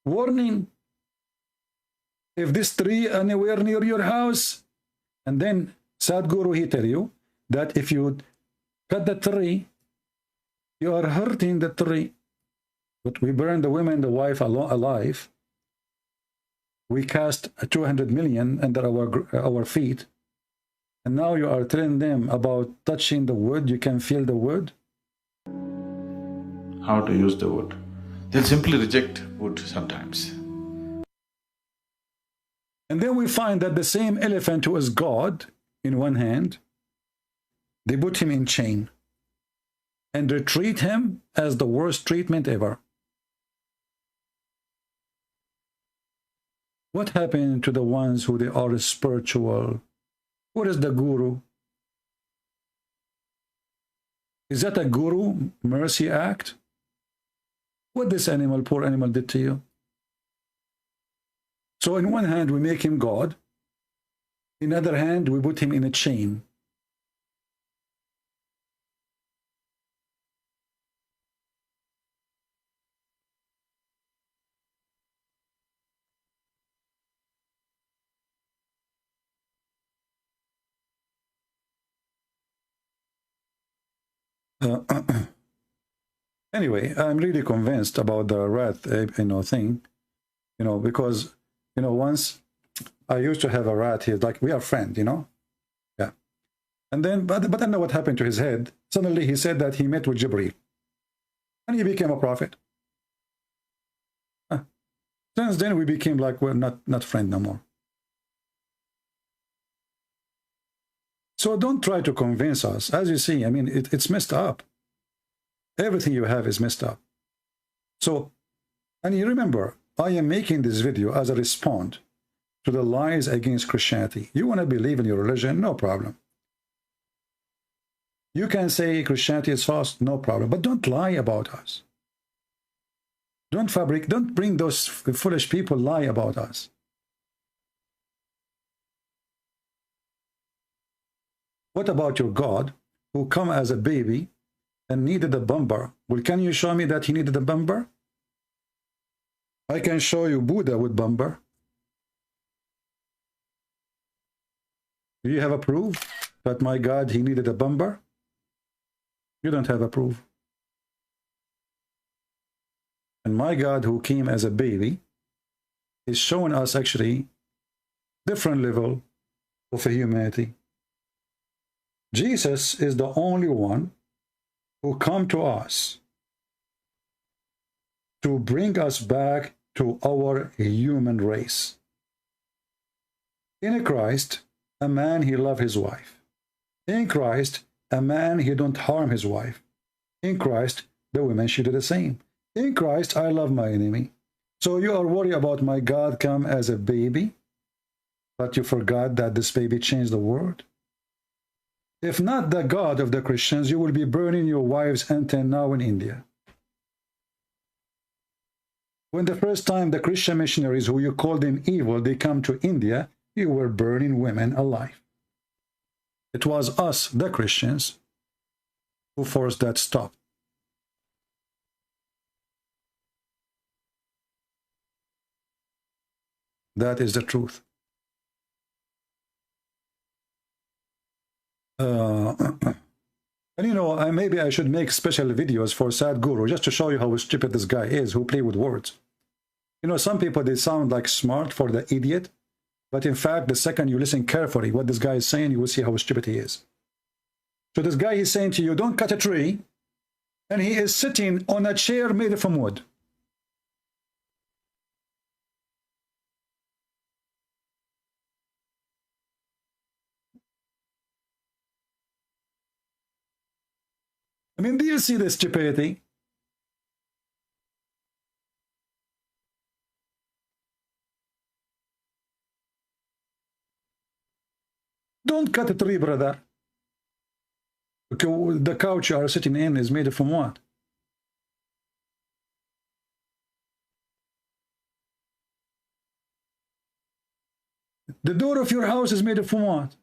warning, if this tree anywhere near your house, and then Sadhguru, he tell you that if you cut the tree, you are hurting the tree. But we burn the women and the wife alive. We cast 200 million under our feet. And now you are telling them about touching the wood, you can feel the wood. How to use the wood. They'll simply reject wood sometimes. And then we find that the same elephant who is God in one hand, they put him in chain and they treat him as the worst treatment ever. What happened to the ones who they are spiritual? What is the guru? Is that a guru mercy act? What this animal, poor animal, did to you? So in one hand, we make him God. In the other hand, we put him in a chain. Anyway, I'm really convinced about the rat, thing, because, once I used to have a rat here, like we are friends, yeah. And then, but I know what happened to his head. Suddenly he said that he met with Jibreel and he became a prophet. Since then we became like, we're not friends no more. So don't try to convince us. As you see, I mean, it's messed up. Everything you have is messed up. So, and you remember, I am making this video as a response to the lies against Christianity. You want to believe in your religion? No problem. You can say Christianity is false? No problem. But don't lie about us. Don't bring those foolish people lie about us. What about your God who come as a baby and needed a bumper? Well, can you show me that he needed a bumper? I can show you Buddha with bumper. Do you have a proof that my God, he needed a bumper? You don't have a proof. And my God who came as a baby is showing us actually different level of humanity. Jesus is the only one who come to us to bring us back to our human race. In Christ, a man, he love his wife. In Christ, a man, he don't harm his wife. In Christ, the women should do the same. In Christ, I love my enemy. So you are worried about my God come as a baby, but you forgot that this baby changed the world? If not the God of the Christians, you will be burning your wives until now in India. When the first time the Christian missionaries, who you call them evil, they come to India, you were burning women alive. It was us, the Christians, who forced that stop. That is the truth. And you know, maybe I should make special videos for Sadhguru just to show you how stupid this guy is who play with words. You know, some people, they sound like smart for the idiot, but in fact, the second you listen carefully what this guy is saying, you will see how stupid he is. So this guy is saying to you, don't cut a tree, and he is sitting on a chair made from wood. I mean, do you see the stupidity? Don't cut a tree, brother. The couch you are sitting in is made from what? The door of your house is made from what?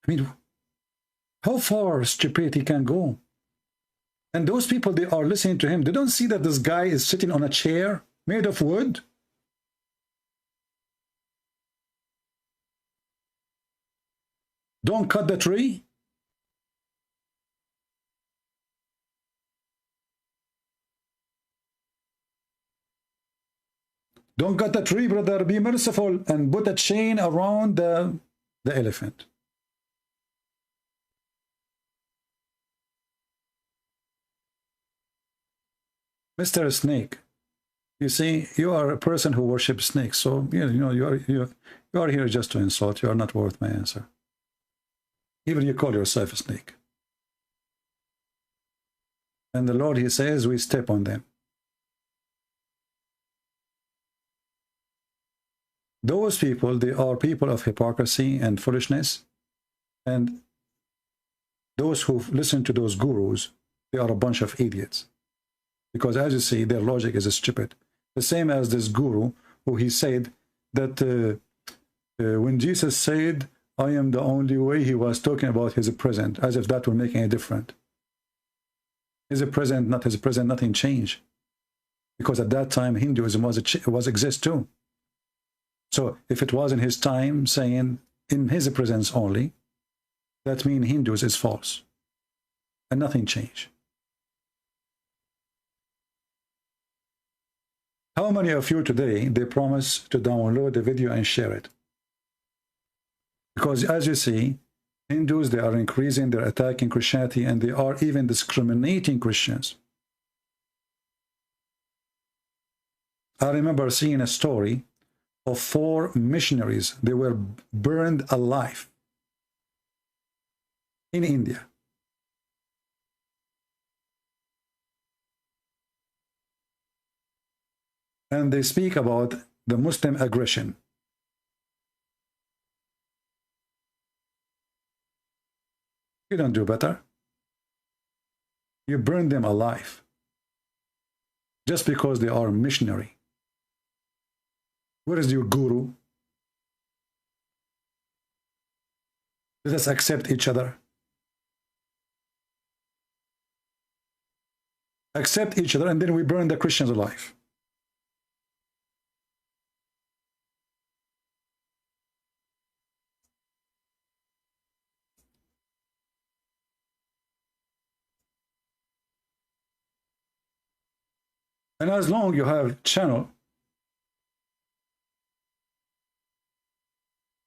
I mean, how far stupidity can go? And those people, they are listening to him. They don't see that this guy is sitting on a chair made of wood. Don't cut the tree. Don't cut the tree, brother. Be merciful and put a chain around the elephant. Mr. Snake, you see, you are a person who worships snakes, so you know you are here just to insult. You are not worth my answer. Even you call yourself a snake. And the Lord, he says, we step on them. Those people, they are people of hypocrisy and foolishness. And those who listen to those gurus, they are a bunch of idiots. Because as you see, their logic is stupid. The same as this guru, who he said that when Jesus said, I am the only way, he was talking about his present, as if that would make any difference. His present, not his present, nothing changed. Because at that time, Hinduism was exist too. So if it was in his time saying in his presence only, that means Hindus is false. And nothing changed. How many of you today, they promise to download the video and share it? Because as you see, Hindus, they are increasing, they're attacking Christianity, and they are even discriminating Christians. I remember seeing a story of 4 missionaries. They were burned alive in India. And they speak about the Muslim aggression. You don't do better. You burn them alive just because they are missionary. Where is your guru? Let us accept each other. Accept each other, and then we burn the Christians alive. And as long as you have channel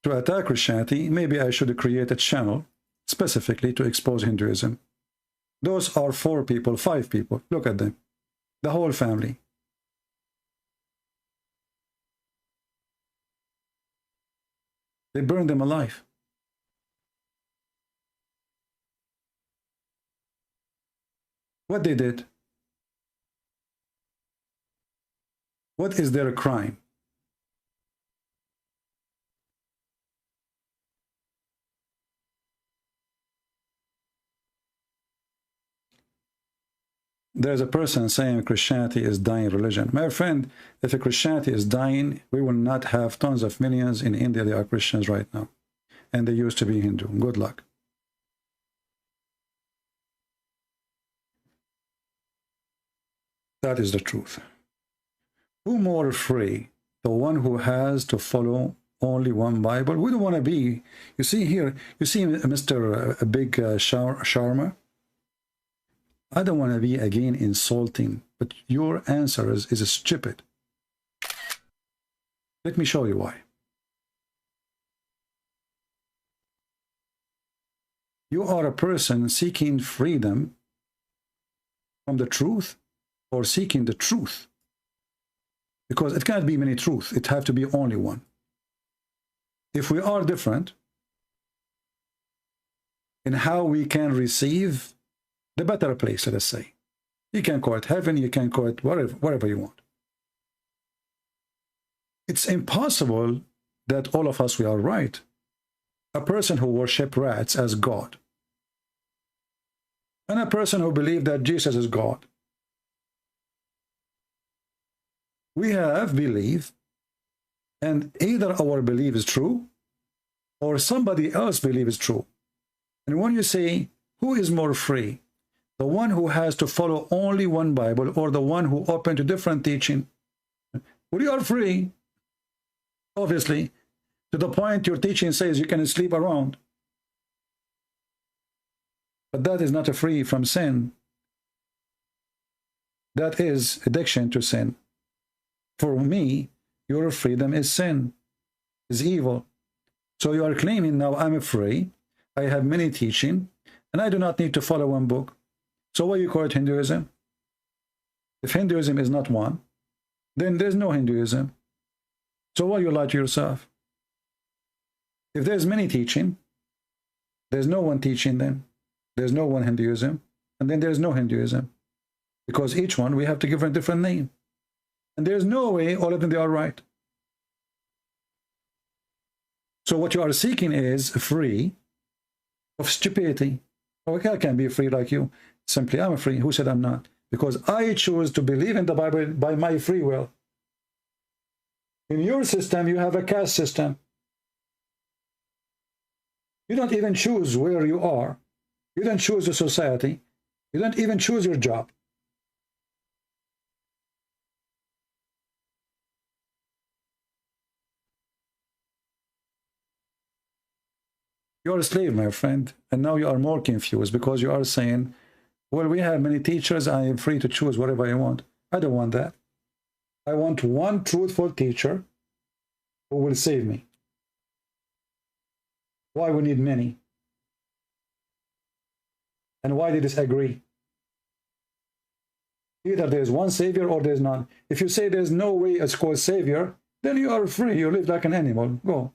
to attack Christianity, maybe I should create a channel specifically to expose Hinduism. Those are 4 people, 5 people. Look at them. The whole family. They burned them alive. What they did? What is their crime? There's a person saying Christianity is dying religion. My friend, if a Christianity is dying, we will not have tons of millions in India. They are Christians right now. And they used to be Hindu. Good luck. That is the truth. Who more free? The one who has to follow only one Bible? We don't want to be. You see here, you see Mr. Big Sharma? I don't want to be again insulting, but your answer is stupid. Let me show you why. You are a person seeking freedom from the truth or seeking the truth. Because it cannot be many truths. It has to be only one. If we are different in how we can receive the better place, let us say. You can call it heaven, you can call it whatever you want. It's impossible that all of us we are right. A person who worships rats as God, and a person who believes that Jesus is God. We have belief, and either our belief is true, or somebody else believe is true. And when you say, who is more free? The one who has to follow only one Bible, or the one who open to different teaching? Well, you are free, obviously, to the point your teaching says you can sleep around. But that is not a free from sin. That is addiction to sin. For me, your freedom is sin, is evil. So you are claiming now I'm free, I have many teaching, and I do not need to follow one book. So why you call it Hinduism? If Hinduism is not one, then there's no Hinduism. So why you lie to yourself? If there's many teaching, there's no one teaching then. There's no one Hinduism, and then there's no Hinduism. Because each one we have to give a different name. And there's no way all of them they are right. So what you are seeking is free of stupidity. Okay, I can be free like you. Simply, I'm free. Who said I'm not? Because I choose to believe in the Bible by my free will. In your system, you have a caste system. You don't even choose where you are. You don't choose the society. You don't even choose your job. You're a slave, my friend, and now you are more confused because you are saying, well, we have many teachers, I am free to choose whatever I want. I don't want that. I want one truthful teacher who will save me. Why we need many? And why they disagree? Either there's one savior or there's none. If you say there's no way it's called savior, then you are free. You live like an animal. Go.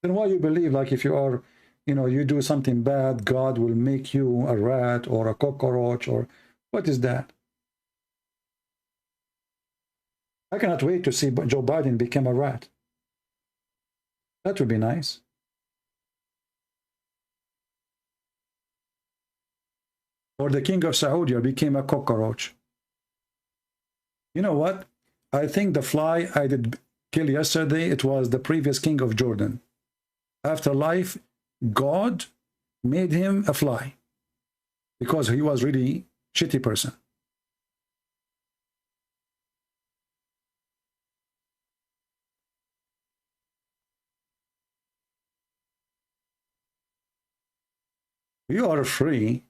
Then why you believe like if you are, you know, you do something bad, God will make you a rat or a cockroach, or what is that? I cannot wait to see Joe Biden become a rat. That would be nice. Or the king of Saudi became a cockroach. You know what? I think the fly I did kill yesterday, it was the previous king of Jordan. After life, God made him a fly because he was really shitty person. You are free,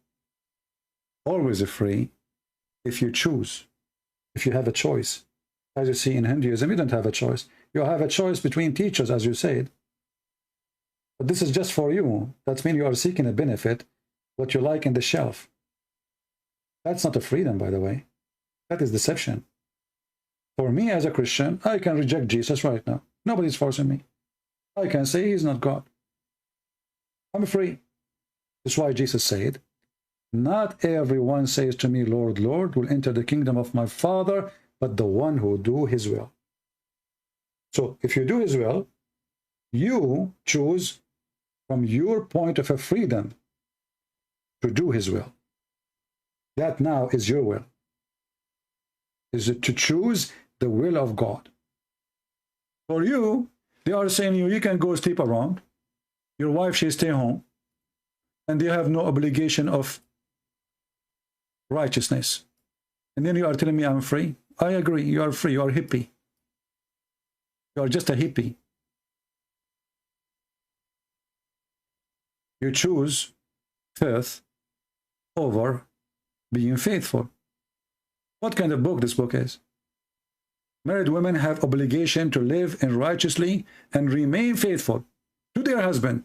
always free, if you choose, if you have a choice. As you see in Hinduism, you don't have a choice. You have a choice between teachers, as you said. But this is just for you. That means you are seeking a benefit, what you like in the shelf. That's not a freedom, by the way. That is deception. For me as a Christian, I can reject Jesus right now. Nobody's forcing me. I can say he's not God. I'm free. That's why Jesus said, not everyone says to me, Lord, Lord, will enter the kingdom of my Father, but the one who do his will. So if you do his will, you choose from your point of a freedom to do his will. That now is your will. Is it to choose the will of God? For you, they are saying you can go sleep around. Your wife, she stay home. And they have no obligation of righteousness. And then you are telling me I'm free? I agree, you are free, you are hippie. You are just a hippie. You choose faith over being faithful. What kind of book this book is? Married women have obligation to live in righteously and remain faithful to their husband.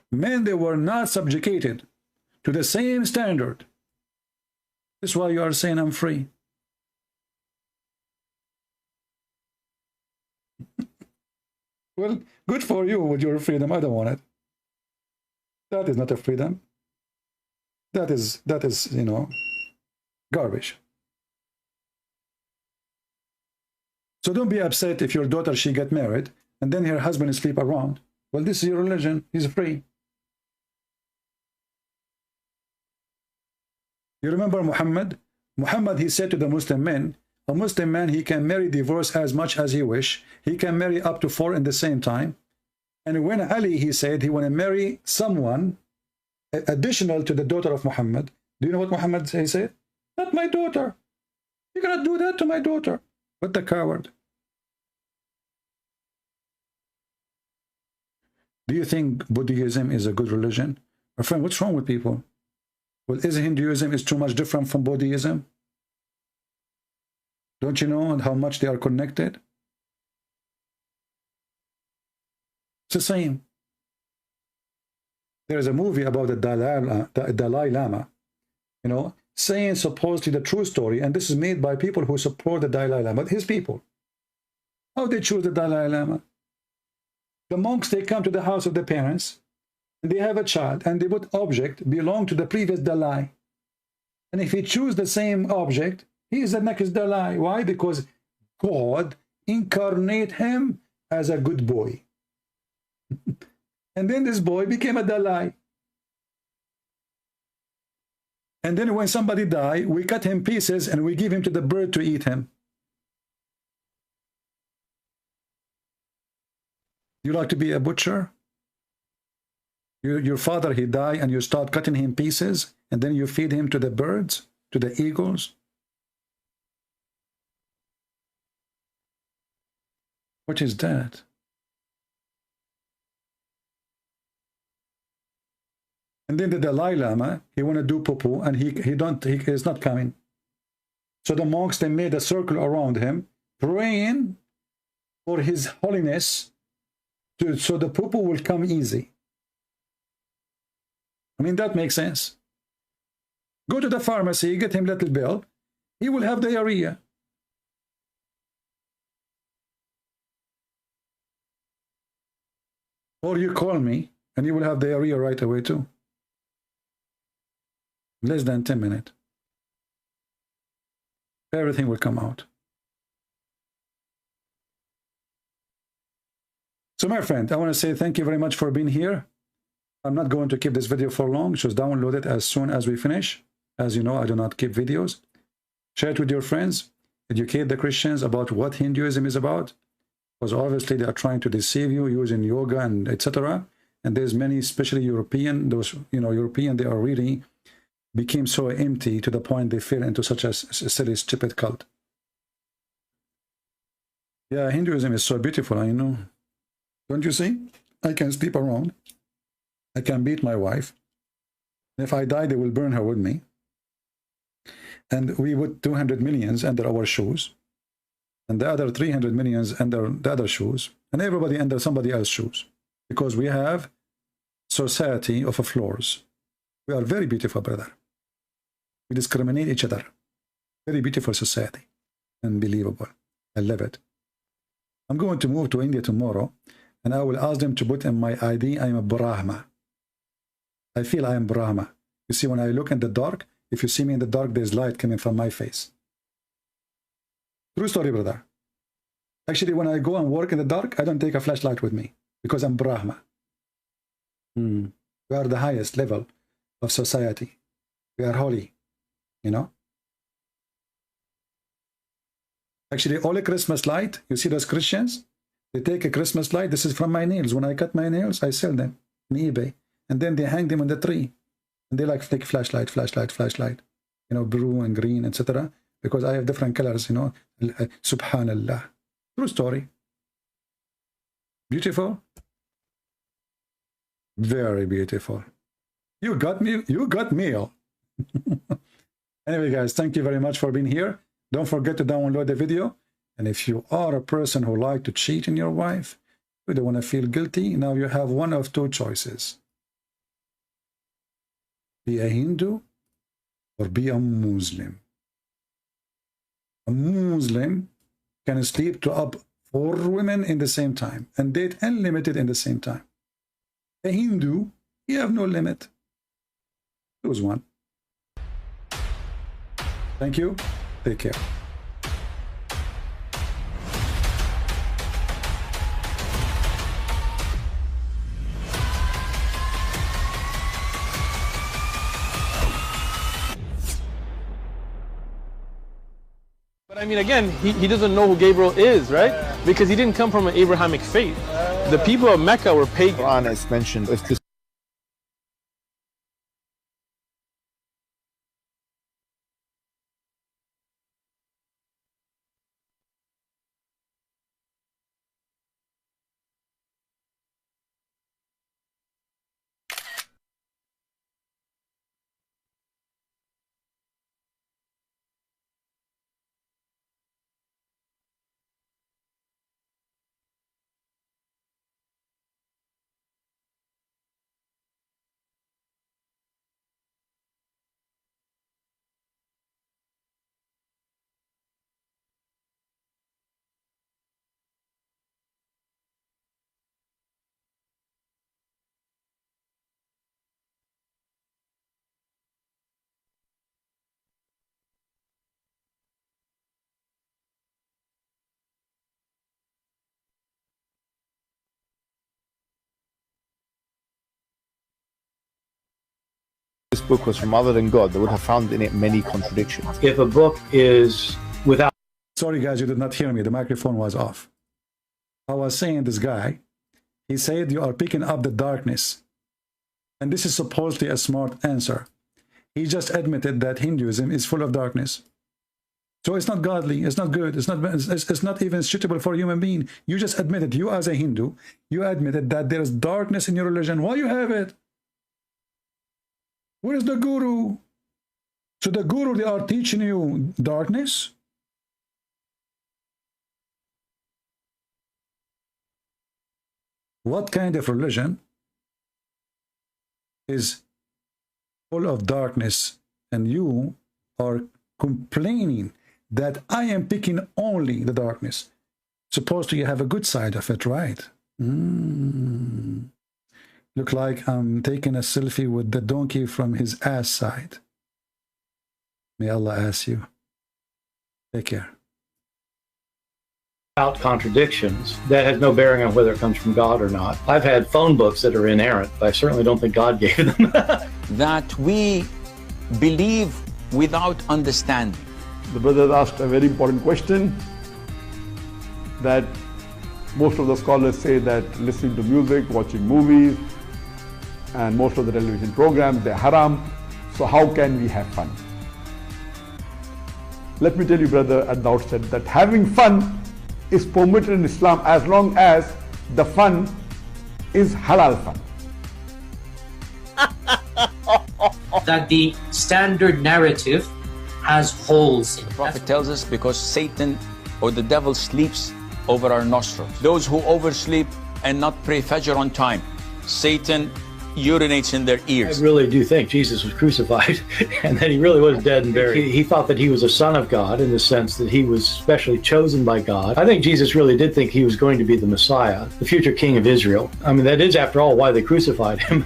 Men, they were not subjugated to the same standard. This is why you are saying I'm free. Well, good for you with your freedom. I don't want it. That is not a freedom. That is, you know, garbage. So don't be upset if your daughter, she get married and then her husband sleep around. Well, this is your religion. He's free. You remember Muhammad? Muhammad, he said to the Muslim men, a Muslim man, he can marry, divorce as much as he wish. He can marry up to 4 in the same time. And when Ali, he said he want to marry someone additional to the daughter of Muhammad, do you know what Muhammad said? Not my daughter. You cannot do that to my daughter. What the coward. Do you think Buddhism is a good religion? My friend, what's wrong with people? Well, is Hinduism is too much different from Buddhism? Don't you know how much they are connected? It's the same. There is a movie about the Dalai Lama, you know, saying supposedly the true story, and this is made by people who support the Dalai Lama, his people. How they choose the Dalai Lama? The monks, they come to the house of the parents, and they have a child, and they put object belong to the previous Dalai. And if he choose the same object, he is the next Dalai. Why? Because God incarnate him as a good boy. And then this boy became a Dalai. And then when somebody die, we cut him pieces and we give him to the bird to eat him. You like to be a butcher? Your father, he died, and you start cutting him pieces, and then you feed him to the birds, to the eagles? What is that? And then the Dalai Lama, he want to do poo-poo, and he is not coming. So the monks, they made a circle around him, praying for his holiness, so the poo-poo will come easy. I mean, that makes sense. Go to the pharmacy, get him little bill, he will have diarrhea. Or you call me, and you will have diarrhea right away too. Less than 10 minutes. Everything will come out. So my friend, I want to say thank you very much for being here. I'm not going to keep this video for long. Just download it as soon as we finish. As you know, I do not keep videos. Share it with your friends. Educate the Christians about what Hinduism is about. Because obviously they are trying to deceive you using yoga and etc. And there's many, especially European, those, European, they are really became so empty to the point they fell into such a silly, stupid cult. Yeah, Hinduism is so beautiful, I know. Don't you see? I can sleep around. I can beat my wife. If I die, they will burn her with me. And we put 200 millions under our shoes. And the other 300 millions under the other shoes. And everybody under somebody else's shoes. Because we have society of floors. We are very beautiful, brother. We discriminate each other. Very beautiful society. Unbelievable. I love it. I'm going to move to India tomorrow, and I will ask them to put in my ID, I am a Brahma. I feel I am Brahma. You see, when I look in the dark, if you see me in the dark, there's light coming from my face. True story, brother. Actually, when I go and work in the dark, I don't take a flashlight with me, because I'm Brahma. We are the highest level of society. We are holy, you know. Actually, all a Christmas light, you see those Christians, they take a Christmas light. This is from my nails. When I cut my nails, I sell them on eBay. And then they hang them on the tree. And they like take flashlight, flashlight, flashlight. You know, blue and green, etc. Because I have different colors, you know. Subhanallah. True story. Beautiful. Very beautiful. You got me. You got meal. Anyway, guys, thank you very much for being here. Don't forget to download the video. And if you are a person who like to cheat on your wife, you don't want to feel guilty, now you have one of two choices. Be a Hindu or be a Muslim. A Muslim can sleep to up 4 women in the same time and date unlimited in the same time. A Hindu, you have no limit. Choose one. Thank you. Take care. But I mean, again, he doesn't know who Gabriel is, right? Because he didn't come from an Abrahamic faith. The people of Mecca were pagan. Quran is mentioned. If this book was from other than God, they would have found in it many contradictions. If a book is without... Sorry, guys, you did not hear me. The microphone was off. I was saying this guy, he said you are picking up the darkness. And this is supposedly a smart answer. He just admitted that Hinduism is full of darkness. So it's not godly, it's not good, it's not even suitable for a human being. You just admitted, you as a Hindu, you admitted that there is darkness in your religion. Why you have it? Where is the guru? So the guru, they are teaching you darkness? What kind of religion is full of darkness and you are complaining that I am picking only the darkness? Supposed you have a good side of it, right? Look like I'm taking a selfie with the donkey from his ass side. May Allah ask you. Take care. Without contradictions, that has no bearing on whether it comes from God or not. I've had phone books that are inerrant, but I certainly don't think God gave them. That we believe without understanding. The brother asked a very important question, that most of the scholars say that listening to music, watching movies, and most of the television programs, they're haram. So how can we have fun? Let me tell you, brother, at the outset that having fun is permitted in Islam as long as the fun is halal fun. That the standard narrative has holes in it. The Prophet tells us because Satan or the devil sleeps over our nostrils. Those who oversleep and not pray Fajr on time, Satan urinates in their ears. I really do think Jesus was crucified and that he really was dead and buried. He thought that he was a son of God in the sense that he was specially chosen by God. I think Jesus really did think he was going to be the Messiah, the future king of Israel. I mean, that is, after all, why they crucified him,